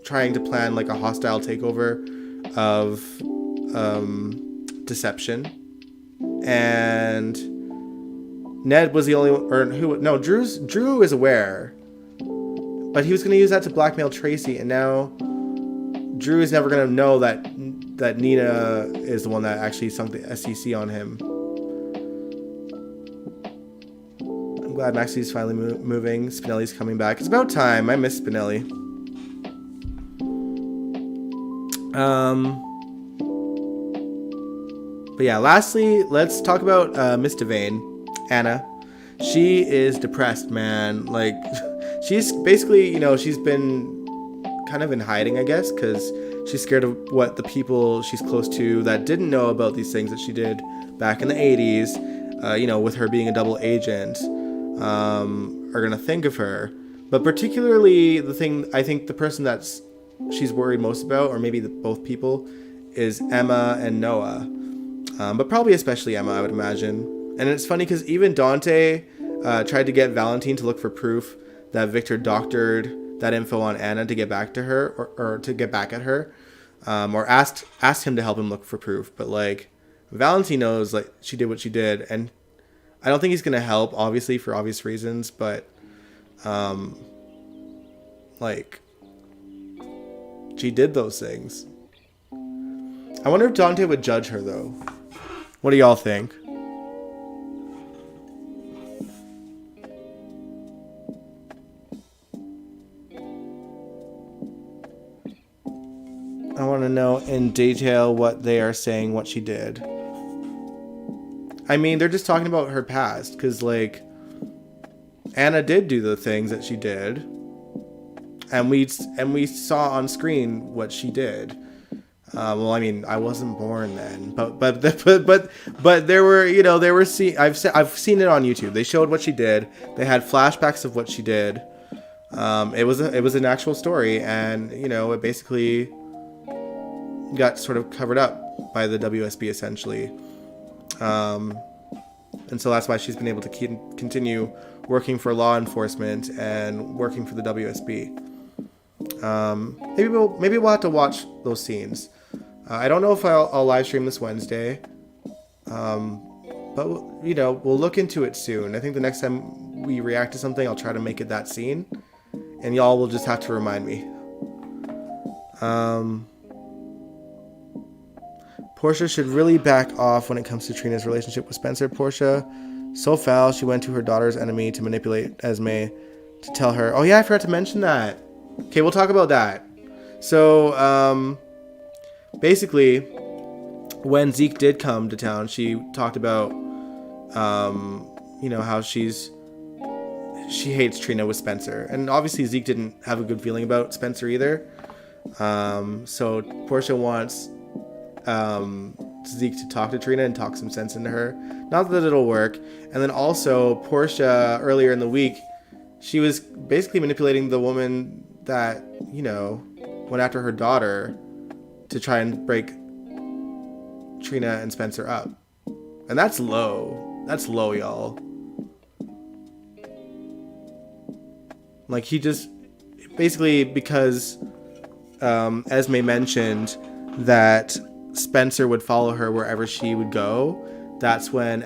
trying to plan like a hostile takeover of Deception, and Ned was the only one, or who? No, Drew is aware, but he was going to use that to blackmail Tracy, and now Drew is never going to know that Nina is the one that actually sunk the SEC on him. I'm glad Maxie's finally moving. Spinelli's coming back. It's about time. I miss Spinelli. But yeah, lastly, let's talk about Miss Devane, Anna. She is depressed, man. Like, she's basically, you know, she's been kind of in hiding, I guess, because she's scared of what the people she's close to that didn't know about these things that she did back in the 80s, you know, with her being a double agent, are going to think of her. But particularly I think the person she's worried most about, or maybe both people, is Emma and Noah. But probably especially Emma, I would imagine. And it's funny because even Dante tried to get Valentine to look for proof that Victor doctored that info on Anna to get back to her, or to get back at her, or asked him to help him look for proof. But like, Valentine knows like she did what she did, and I don't think he's gonna help, obviously for obvious reasons. But like, she did those things. I wonder if Dante would judge her though. What do y'all think? I want to know in detail what they are saying, what she did. I mean, they're just talking about her past, because, like, Anna did do the things that she did, and we saw on screen what she did. Well, I mean, I wasn't born then, but there were, I've seen it on YouTube. They showed what she did. They had flashbacks of what she did. It was an actual story, and it basically got sort of covered up by the WSB essentially. And so that's why she's been able to continue working for law enforcement and working for the WSB. Maybe we'll have to watch those scenes. I don't know if I'll live stream this Wednesday, but we'll look into it soon. I think the next time we react to something, I'll try to make it that scene, and y'all will just have to remind me. Portia should really back off when it comes to Trina's relationship with Spencer. Portia, so foul, she went to her daughter's enemy to manipulate Esme to tell her. Oh yeah, I forgot to mention that. Okay, we'll talk about that. So, basically, when Zeke did come to town, she talked about, how she hates Trina with Spencer. And obviously Zeke didn't have a good feeling about Spencer either. So Portia wants Zeke to talk to Trina and talk some sense into her. Not that it'll work. And then also Portia, earlier in the week, she was basically manipulating the woman that, went after her daughter to try and break Trina and Spencer up. And that's low. That's low, y'all. Like, he just basically, because Esme mentioned that Spencer would follow her wherever she would go, that's when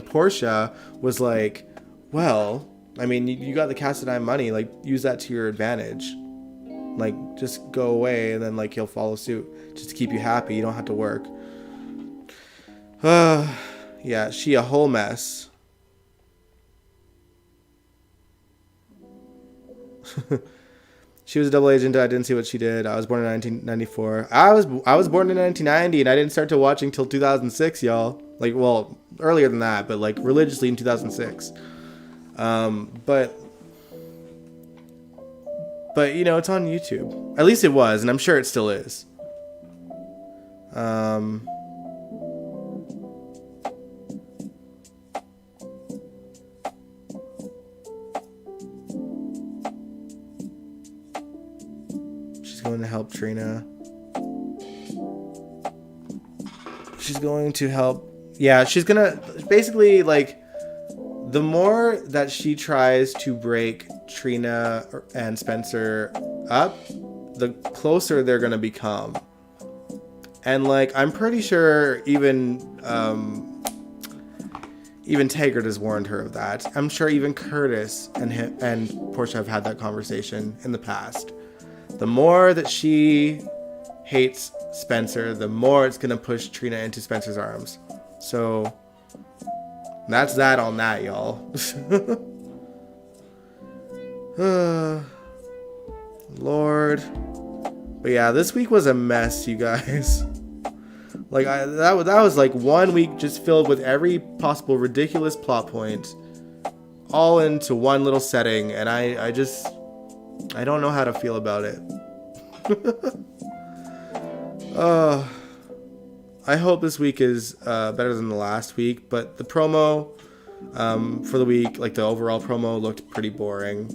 Portia was like, well, I mean, you got the Cassadine money, like, use that to your advantage. Like, just go away, and then, like, he'll follow suit just to keep you happy. You don't have to work. Yeah, she a whole mess. She was a double agent. I didn't see what she did. I was born in 1994. I was born in 1990, and I didn't start to watching till 2006, y'all. Like, well, earlier than that, but like religiously in 2006. But it's on YouTube. At least it was, and I'm sure it still is. Going to help Trina. She's going to help. Yeah, she's gonna basically, like, the more that she tries to break Trina and Spencer up, the closer they're gonna become. And like, I'm pretty sure even Taggart has warned her of that. I'm sure even Curtis and Portia have had that conversation in the past. The more that she hates Spencer, the more it's going to push Trina into Spencer's arms. So, that's that on that, y'all. Lord. But yeah, this week was a mess, you guys. Like, that was like 1 week just filled with every possible ridiculous plot point. All into one little setting, and I don't know how to feel about it. I hope this week is better than the last week, but the promo for the week, like the overall promo, looked pretty boring.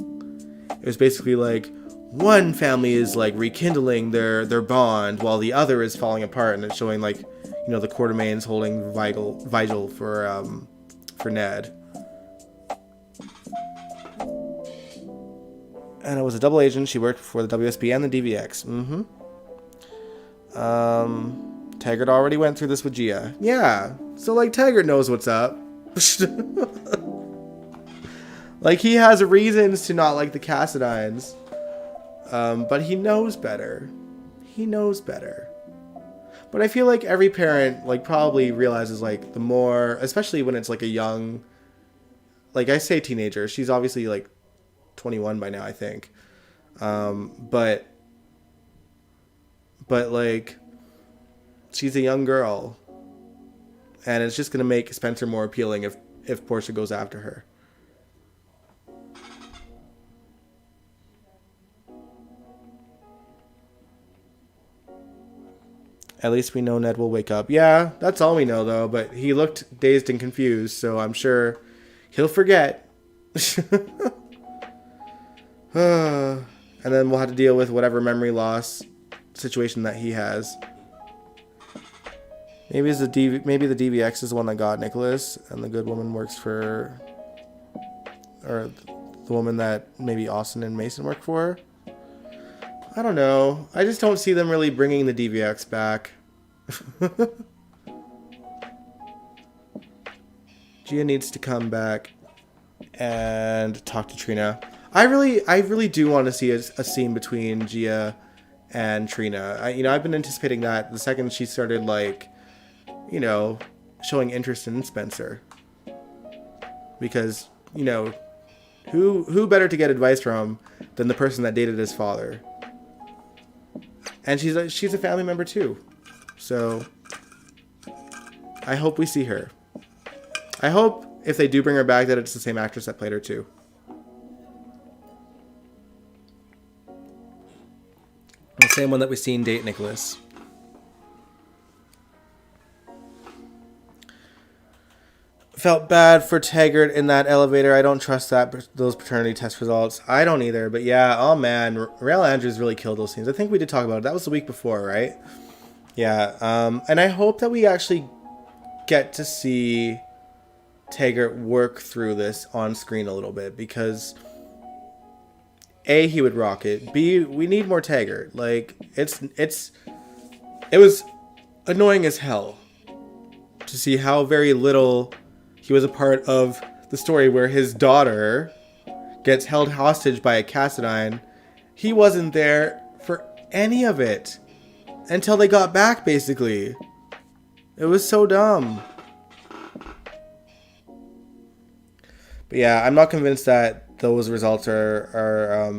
It was basically like, one family is like rekindling their bond while the other is falling apart, and it's showing like, the Quartermaines holding vigil for Ned. And it was a double agent. She worked for the WSB and the DVX. Taggart already went through this with Gia. Yeah. So, like, Taggart knows what's up. Like, he has reasons to not like the Cassadines. But he knows better. He knows better. But I feel like every parent, like, probably realizes, like, the more... Especially when it's, like, a young... Like, I say teenager. She's obviously, like, 21 by now, I think. But but like, she's a young girl, and it's just gonna make Spencer more appealing if Portia goes after her. At least we know Ned will wake up. Yeah, that's all we know though, but he looked dazed and confused, so I'm sure he'll forget. And then we'll have to deal with whatever memory loss situation that he has. Maybe the DVX is the one that got Nicholas, and the good woman works for, or the woman that maybe Austin and Mason work for. I don't know. I just don't see them really bringing the DVX back. Gia needs to come back and talk to Trina. I really do want to see a scene between Gia and Trina. I've been anticipating that the second she started like, showing interest in Spencer. Because, who better to get advice from than the person that dated his father? And she's a family member too. So I hope we see her. I hope if they do bring her back that it's the same actress that played her too. The same one that we've seen date Nicholas. Felt bad for Taggart in that elevator. I don't trust those paternity test results. I don't either. But yeah, oh man, Rael Andrews really killed those scenes. I think we did talk about it. That was the week before, right? Yeah. And I hope that we actually get to see Taggart work through this on screen a little bit, because A, he would rock it. B, we need more Taggart. Like, it was annoying as hell to see how very little he was a part of the story where his daughter gets held hostage by a Cassadine. He wasn't there for any of it until they got back, basically. It was so dumb. But yeah, I'm not convinced that those results are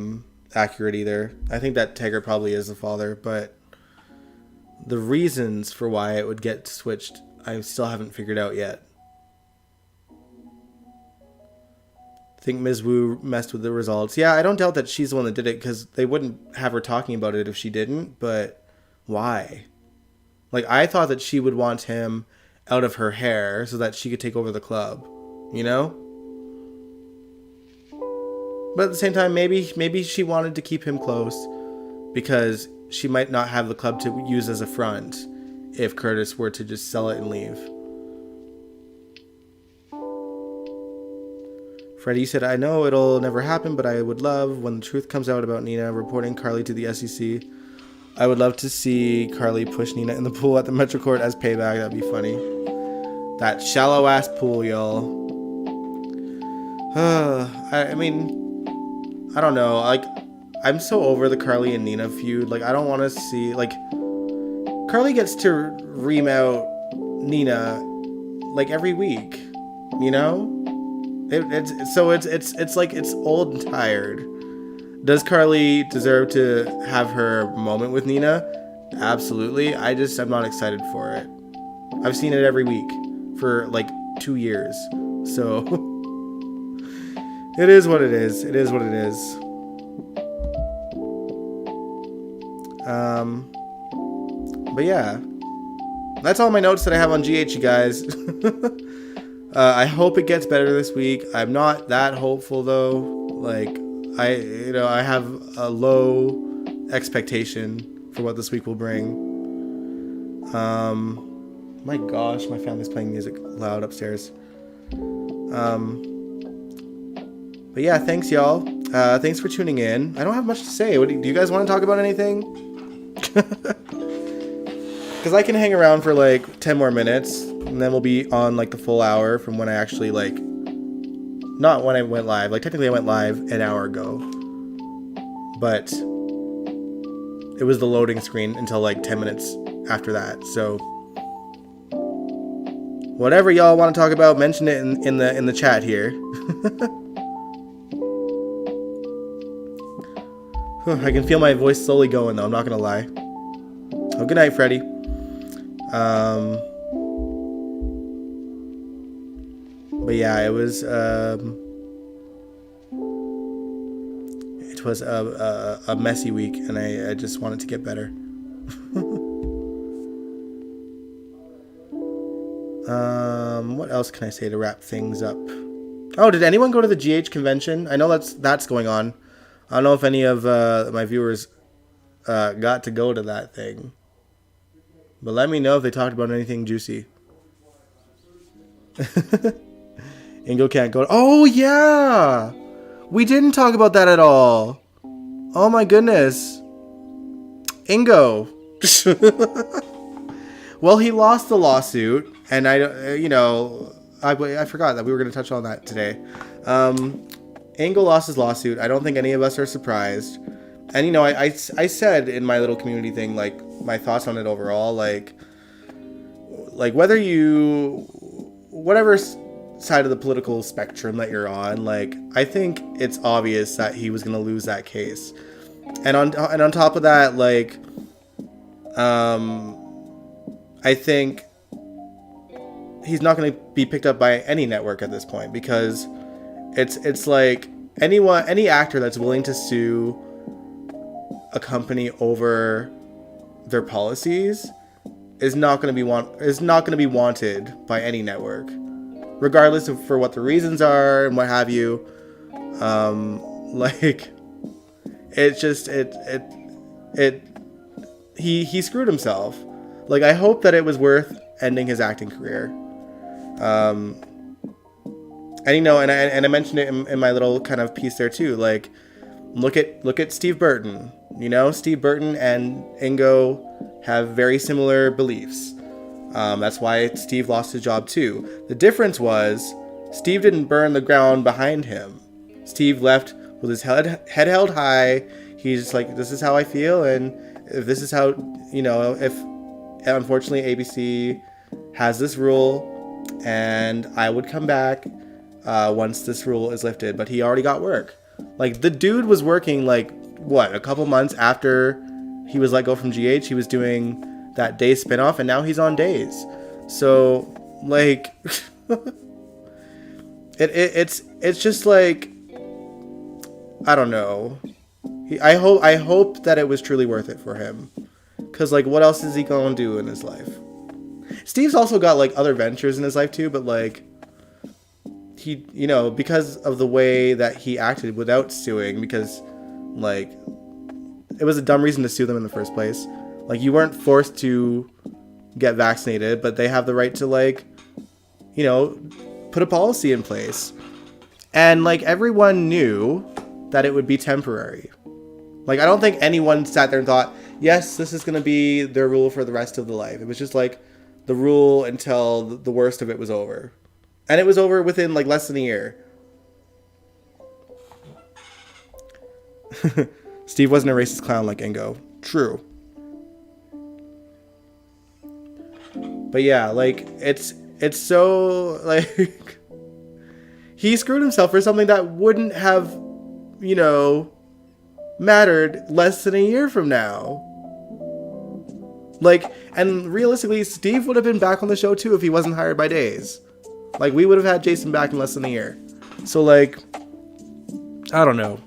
accurate either. I think that Taggart probably is the father, but the reasons for why it would get switched, I still haven't figured out yet. I think Ms. Wu messed with the results. Yeah, I don't doubt that she's the one that did it, because they wouldn't have her talking about it if she didn't, but why? Like, I thought that she would want him out of her hair so that she could take over the club, But at the same time, maybe she wanted to keep him close because she might not have the club to use as a front if Curtis were to just sell it and leave. Freddie said, I know it'll never happen, but I would love when the truth comes out about Nina reporting Carly to the SEC. I would love to see Carly push Nina in the pool at the Metro Court as payback. That'd be funny. That shallow ass pool, y'all. I mean, I don't know. Like, I'm so over the Carly and Nina feud. Like, I don't want to see, like, Carly gets to ream out Nina like every week, It's like it's old and tired. Does Carly deserve to have her moment with Nina? Absolutely. I'm not excited for it. I've seen it every week for like 2 years. So it is what it is. It is what it is. But yeah, that's all my notes that I have on GH, you guys. I hope it gets better this week. I'm not that hopeful though. Like, I have a low expectation for what this week will bring. My gosh, my family's playing music loud upstairs. But yeah, thanks y'all. Thanks for tuning in. I don't have much to say. Do you guys want to talk about anything? Because I can hang around for like 10 more minutes, and then we'll be on like the full hour from when I actually not when I went live. Like, technically I went live an hour ago, but it was the loading screen until like 10 minutes after that. So whatever y'all want to talk about, mention it in the chat here. I can feel my voice slowly going though, I'm not gonna lie. Oh, good night, Freddie. But yeah, it was a messy week, and I just wanted to get better. What else can I say to wrap things up? Oh, did anyone go to the GH convention? I know that's going on. I don't know if any of my viewers got to go to that thing. But let me know if they talked about anything juicy. Ingo can't go. Oh, yeah! We didn't talk about that at all. Oh, my goodness. Ingo. Well, he lost the lawsuit. And I forgot that we were going to touch on that today. Ingo lost his lawsuit. I don't think any of us are surprised. And, I said in my little community thing, like, my thoughts on it overall, like whatever side of the political spectrum that you're on, like, I think it's obvious that he was going to lose that case. And on top of that, like, I think he's not going to be picked up by any network at this point, because it's like any actor that's willing to sue a company over their policies is not going to be wanted by any network, regardless of for what the reasons are and what have you. Like, it's just he screwed himself. Like, I hope that it was worth ending his acting career. And I mentioned it in my little kind of piece there too. Like, look at Steve Burton. Steve Burton and Ingo have very similar beliefs. That's why Steve lost his job too. The difference was Steve didn't burn the ground behind him. Steve left with his head held high. He's just like, this is how I feel, and if this is how, if unfortunately ABC has this rule, and I would come back once this rule is lifted. But he already got work. Like, the dude was working, like, what, a couple months after he was let go from GH. He was doing that Days spinoff, and now he's on Days. So, like, it's just like, I don't know. I hope that it was truly worth it for him, because, like, what else is he gonna do in his life? Steve's also got, like, other ventures in his life too, but, like, he, because of the way that he acted without suing, because, like, it was a dumb reason to sue them in the first place. Like, you weren't forced to get vaccinated, but they have the right to, like, put a policy in place. And, like, everyone knew that it would be temporary. Like, I don't think anyone sat there and thought, yes, this is going to be their rule for the rest of the life. It was just, like, the rule until the worst of it was over. And it was over within, like, less than a year. Steve wasn't a racist clown like Ingo. True. But yeah, like, it's so, like, he screwed himself for something that wouldn't have, mattered less than a year from now. Like, and realistically, Steve would have been back on the show too if he wasn't hired by Days. Like, we would have had Jason back in less than a year. So, like, I don't know.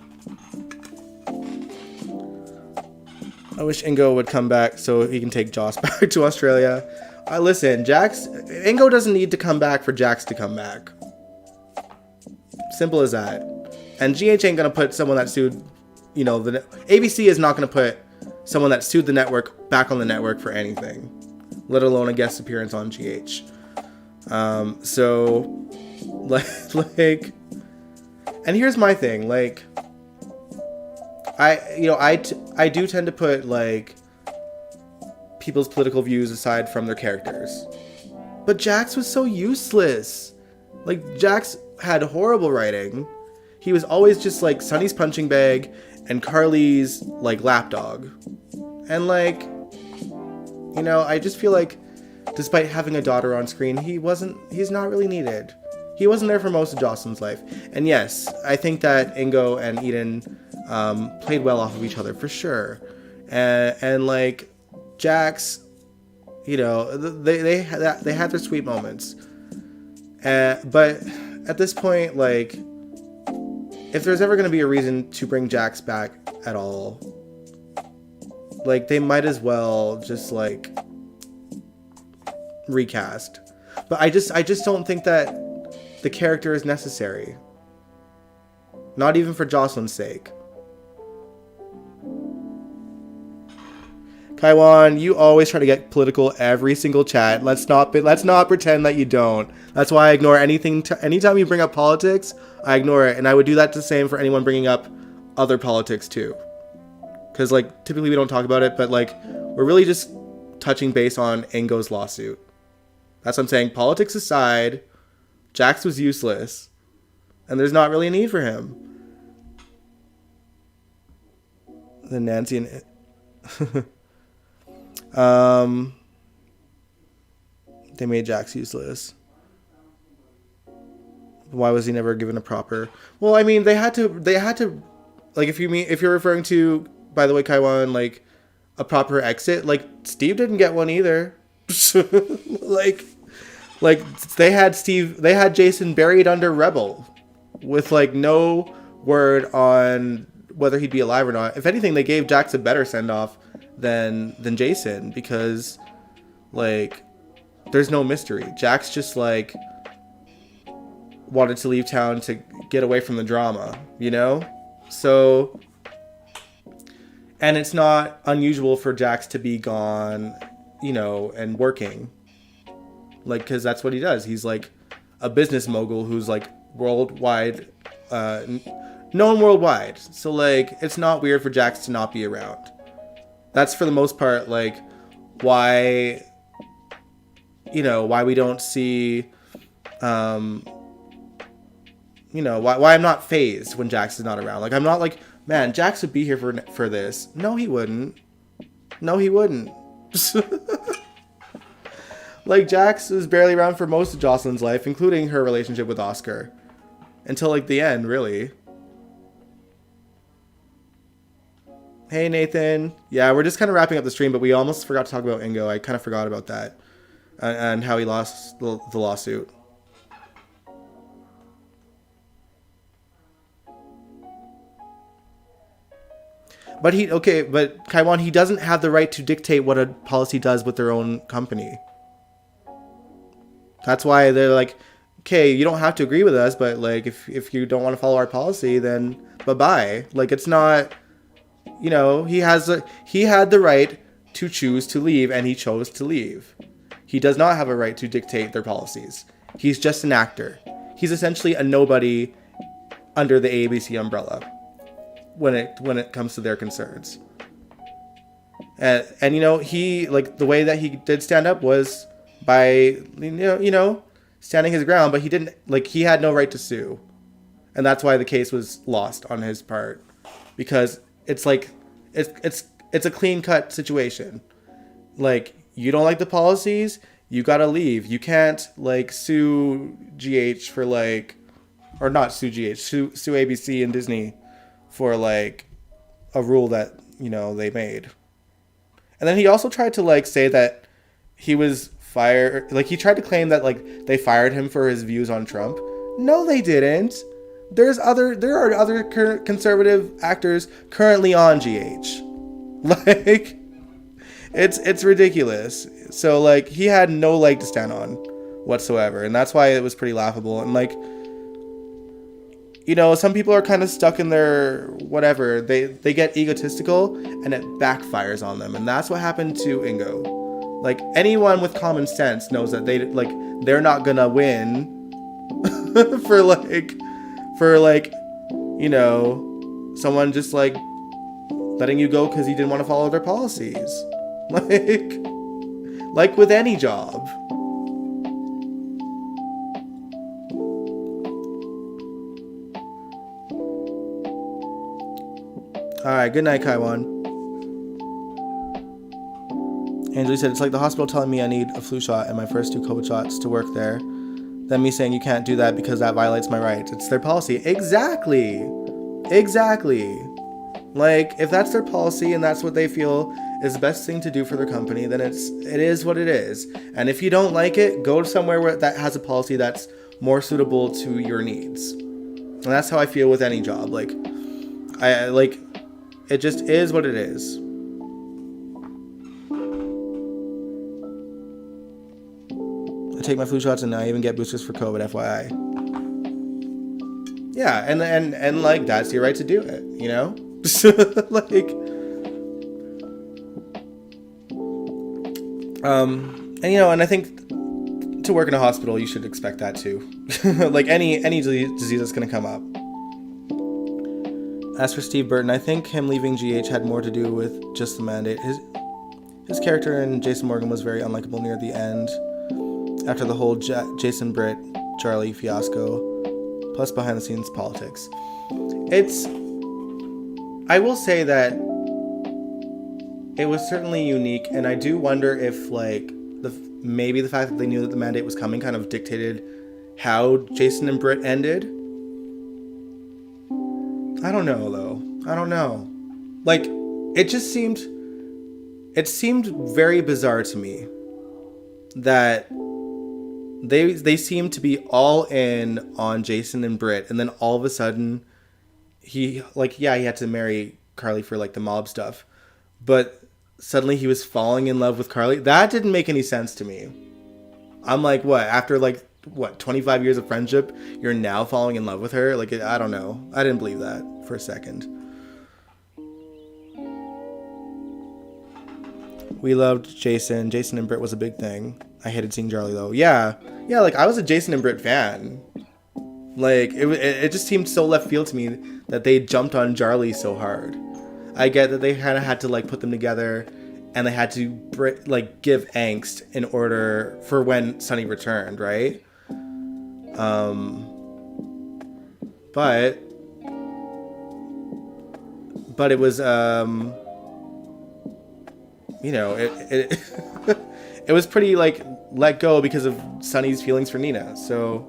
I wish Ingo would come back so he can take Joss back to Australia. Listen, Ingo doesn't need to come back for Jax to come back. Simple as that. And GH ain't gonna put someone that sued, ABC is not gonna put someone that sued the network back on the network for anything, let alone a guest appearance on GH. So, like, and here's my thing, like, I do tend to put, like, people's political views aside from their characters. But Jax was so useless. Like, Jax had horrible writing. He was always just, like, Sunny's punching bag and Carly's, like, lapdog. And, like, I just feel like, despite having a daughter on screen, he's not really needed. He wasn't there for most of Jocelyn's life. And yes, I think that Ingo and Eden played well off of each other, for sure. And like, Jax, they had their sweet moments, but at this point, like, if there's ever going to be a reason to bring Jax back at all, like, they might as well just, like, recast. But I just don't think that the character is necessary. Not even for Jocelyn's sake. Kaiwan, you always try to get political every single chat. Let's not pretend that you don't. That's why I ignore anything. Anytime you bring up politics, I ignore it, and I would do that the same for anyone bringing up other politics too. Because, like, typically we don't talk about it, but, like, we're really just touching base on Ingo's lawsuit. That's what I'm saying. Politics aside, Jax was useless, and there's not really a need for him. Then Nancy and they made Jax useless. Why was he never given a proper? Well, I mean, they had to. Like, if you're referring to, by the way, Kaiwan, like, a proper exit, like, Steve didn't get one either. like they had Jason buried under Rebel with, like, no word on whether he'd be alive or not. If anything, they gave Jax a better send-off than Jason, because, like, there's no mystery. Jax just, like, wanted to leave town to get away from the drama, So, and it's not unusual for Jax to be gone, and working. Like, because that's what he does. He's, like, a business mogul who's, like, worldwide, known worldwide. So, like, it's not weird for Jax to not be around. That's, for the most part, like, why we don't see, why I'm not phased when Jax is not around. Like, I'm not like, man, Jax would be here for this. No, he wouldn't. Like, Jax was barely around for most of Jocelyn's life, including her relationship with Oscar. Until, like, the end, really. Hey, Nathan. Yeah, we're just kind of wrapping up the stream, but we almost forgot to talk about Ingo. I kind of forgot about that. And how he lost the lawsuit. But Kaiwan, he doesn't have the right to dictate what a policy does with their own company. That's why they're like, okay, you don't have to agree with us, but, like, if you don't want to follow our policy, then bye-bye. Like, it's not, he had the right to choose to leave, and he chose to leave. He does not have a right to dictate their policies. He's just an actor. He's essentially a nobody under the ABC umbrella when it comes to their concerns. And he, like, the way that he did stand up was by, standing his ground, but he didn't, like, he had no right to sue. And that's why the case was lost on his part, because it's like, it's a clean cut situation. Like, you don't like the policies, you gotta leave. You can't, like, sue GH for, like, or not sue GH, sue ABC and Disney for, like, a rule that, they made. And then he also tried to, like, say that he was fired. Like, he tried to claim that, like, they fired him for his views on Trump. No, they didn't. There are other conservative actors currently on GH. Like, it's ridiculous. So, like, he had no leg to stand on whatsoever, and that's why it was pretty laughable. And, like, some people are kind of stuck in their whatever. They get egotistical, and it backfires on them, and that's what happened to Ingo. Like, anyone with common sense knows that they're not gonna win for someone just, like, letting you go because you didn't want to follow their policies. Like with any job. Alright, good night, Kaiwan. Angela said, it's like the hospital telling me I need a flu shot and my first 2 COVID shots to work there. Then me saying you can't do that because that violates my rights. It's their policy. Exactly. Like, if that's their policy and that's what they feel is the best thing to do for their company, then it is what it is. And if you don't like it, go somewhere that has a policy that's more suitable to your needs. And that's how I feel with any job. Like, it just is what it is. I take my flu shots and I even get boosters for COVID, FYI. Yeah, and like, that's your right to do it, you know? Like, and you know, and I think to work in a hospital, you should expect that too. Like any disease that's going to come up. As for Steve Burton, I think him leaving GH had more to do with just the mandate. His character in Jason Morgan was very unlikable near the end, after the whole Jason Britt Charlie fiasco, plus behind the scenes politics. I will say that it was certainly unique, and I do wonder if, like, maybe the fact that they knew that the mandate was coming kind of dictated how Jason and Britt ended. I don't know, though. I don't know. Like, it seemed very bizarre to me that they seemed to be all in on Jason and Britt, and then all of a sudden he had to marry Carly for, like, the mob stuff, but suddenly he was falling in love with Carly. That didn't make any sense to me. I'm like, what? After, like, 25 years of friendship, you're now falling in love with her? Like, I don't know. I didn't believe that for a second. We loved Jason. Jason and Britt was a big thing. I hated seeing Charlie, though. Yeah, like, I was a Jason and Britt fan. Like, it just seemed so left field to me that they jumped on Charlie so hard. I get that they kind of had to, like, put them together, and they had to, like, give angst in order for when Sonny returned, right? But it was, you know, it it was pretty, like, let go because of Sonny's feelings for Nina. So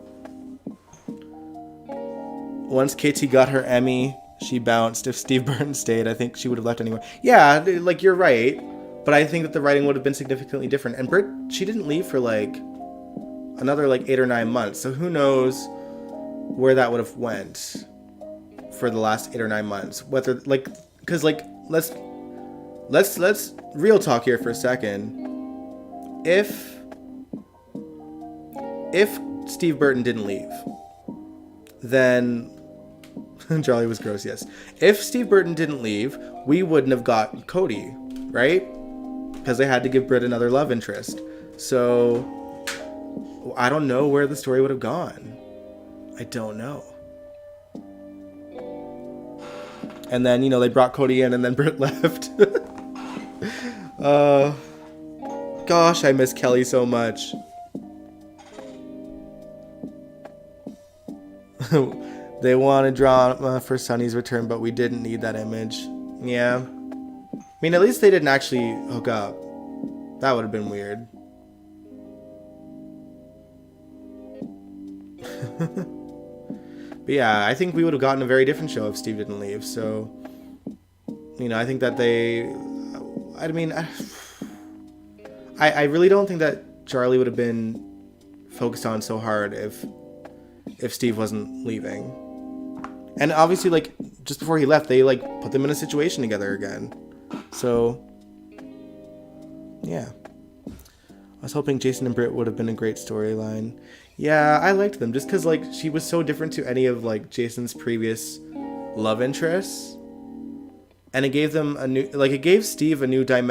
once KT got her Emmy, she bounced. If Steve Burton stayed, I think she would have left anyway. Yeah, like, you're right. But I think that the writing would have been significantly different. And Britt, she didn't leave for, like, another, like, 8 or 9 months. So who knows where that would have went for the last 8 or 9 months. Whether, like, because, like, let's real talk here for a second. If Steve Burton didn't leave, then Charlie was gross, yes. If Steve Burton didn't leave, we wouldn't have got Cody, right? Because they had to give Britt another love interest. So I don't know where the story would have gone. I don't know. And then, you know, they brought Cody in and then Britt left. Gosh, I miss Kelly so much. They wanted drama for Sonny's return, but we didn't need that image. Yeah. I mean, at least they didn't actually hook up. That would have been weird. But yeah, I think we would have gotten a very different show if Steve didn't leave. So, you know, I think that I really don't think that Charlie would have been focused on so hard if Steve wasn't leaving. And obviously, like, just before he left, they, like, put them in a situation together again. So, yeah. I was hoping Jason and Britt would have been a great storyline. Yeah, I liked them just because, like, she was so different to any of, like, Jason's previous love interests. And it gave them it gave Steve a new I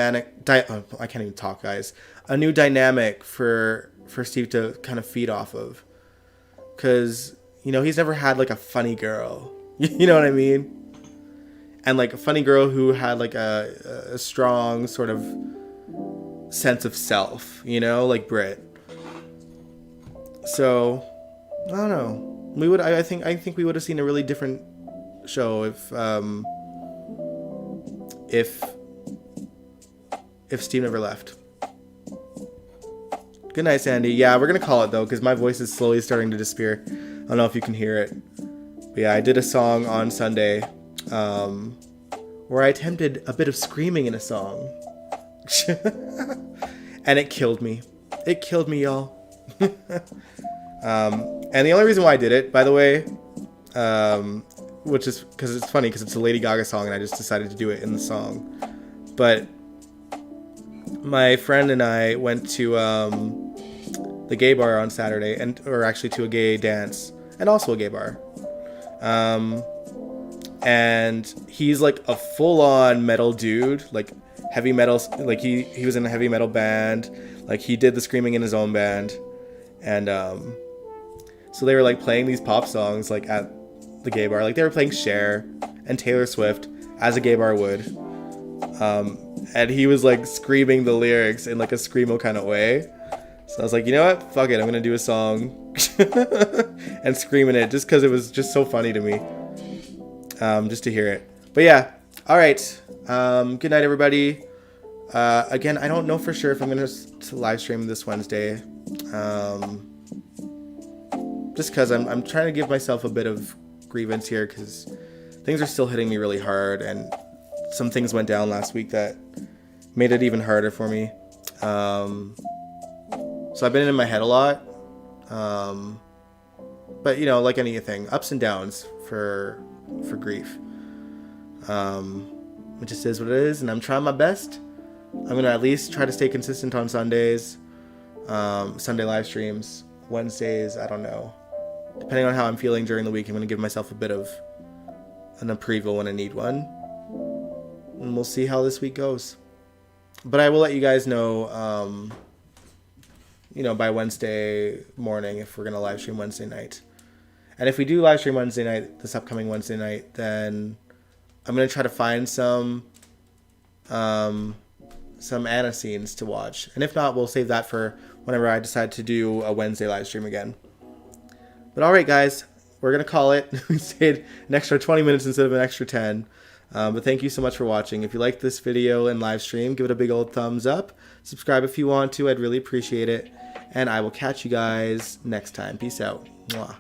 can't even talk, guys. A new dynamic for Steve to kind of feed off of. Because, you know, he's never had, like, a funny girl. You know what I mean? And, like, a funny girl who had, like, a strong sort of sense of self, you know, like Britt. So, I don't know. I think we would have seen a really different show if Steve never left. Good night, Sandy. Yeah, we're gonna call it though, because my voice is slowly starting to disappear. I don't know if you can hear it. But yeah, I did a song on Sunday where I attempted a bit of screaming in a song. And it killed me. It killed me, y'all. And the only reason why I did it, by the way, which is because it's funny because it's a Lady Gaga song and I just decided to do it in the song. But my friend and I went to the gay bar on Saturday, or actually to a gay dance and also a gay bar. And he's like a full-on metal dude, like heavy metal, like he was in a heavy metal band, like he did the screaming in his own band. And so they were like playing these pop songs like at the gay bar, like they were playing Cher and Taylor Swift as a gay bar would. And he was like screaming the lyrics in like a screamo kind of way. So I was like, you know what? Fuck it. I'm going to do a song and screaming it just because it was just so funny to me. Just to hear it. But yeah. All right. Good night, everybody. Again, I don't know for sure if I'm going to live stream this Wednesday. Just because I'm trying to give myself a bit of grievance here because things are still hitting me really hard and some things went down last week that made it even harder for me. So I've been in my head a lot. But you know, like anything, ups and downs for grief. It just is what it is, and I'm trying my best. I'm gonna at least try to stay consistent on Sundays, Sunday live streams, Wednesdays, I don't know. Depending on how I'm feeling during the week, I'm gonna give myself a bit of an approval when I need one. And we'll see how this week goes. But I will let you guys know, you know, by Wednesday morning if we're going to live stream Wednesday night. And if we do live stream Wednesday night, this upcoming Wednesday night, then I'm going to try to find some Anna scenes to watch. And if not, we'll save that for whenever I decide to do a Wednesday live stream again. But all right, guys, we're going to call it. We stayed an extra 20 minutes instead of an extra 10. But thank you so much for watching. If you liked this video and live stream, give it a big old thumbs up. Subscribe if you want to. I'd really appreciate it. And I will catch you guys next time. Peace out. Mwah.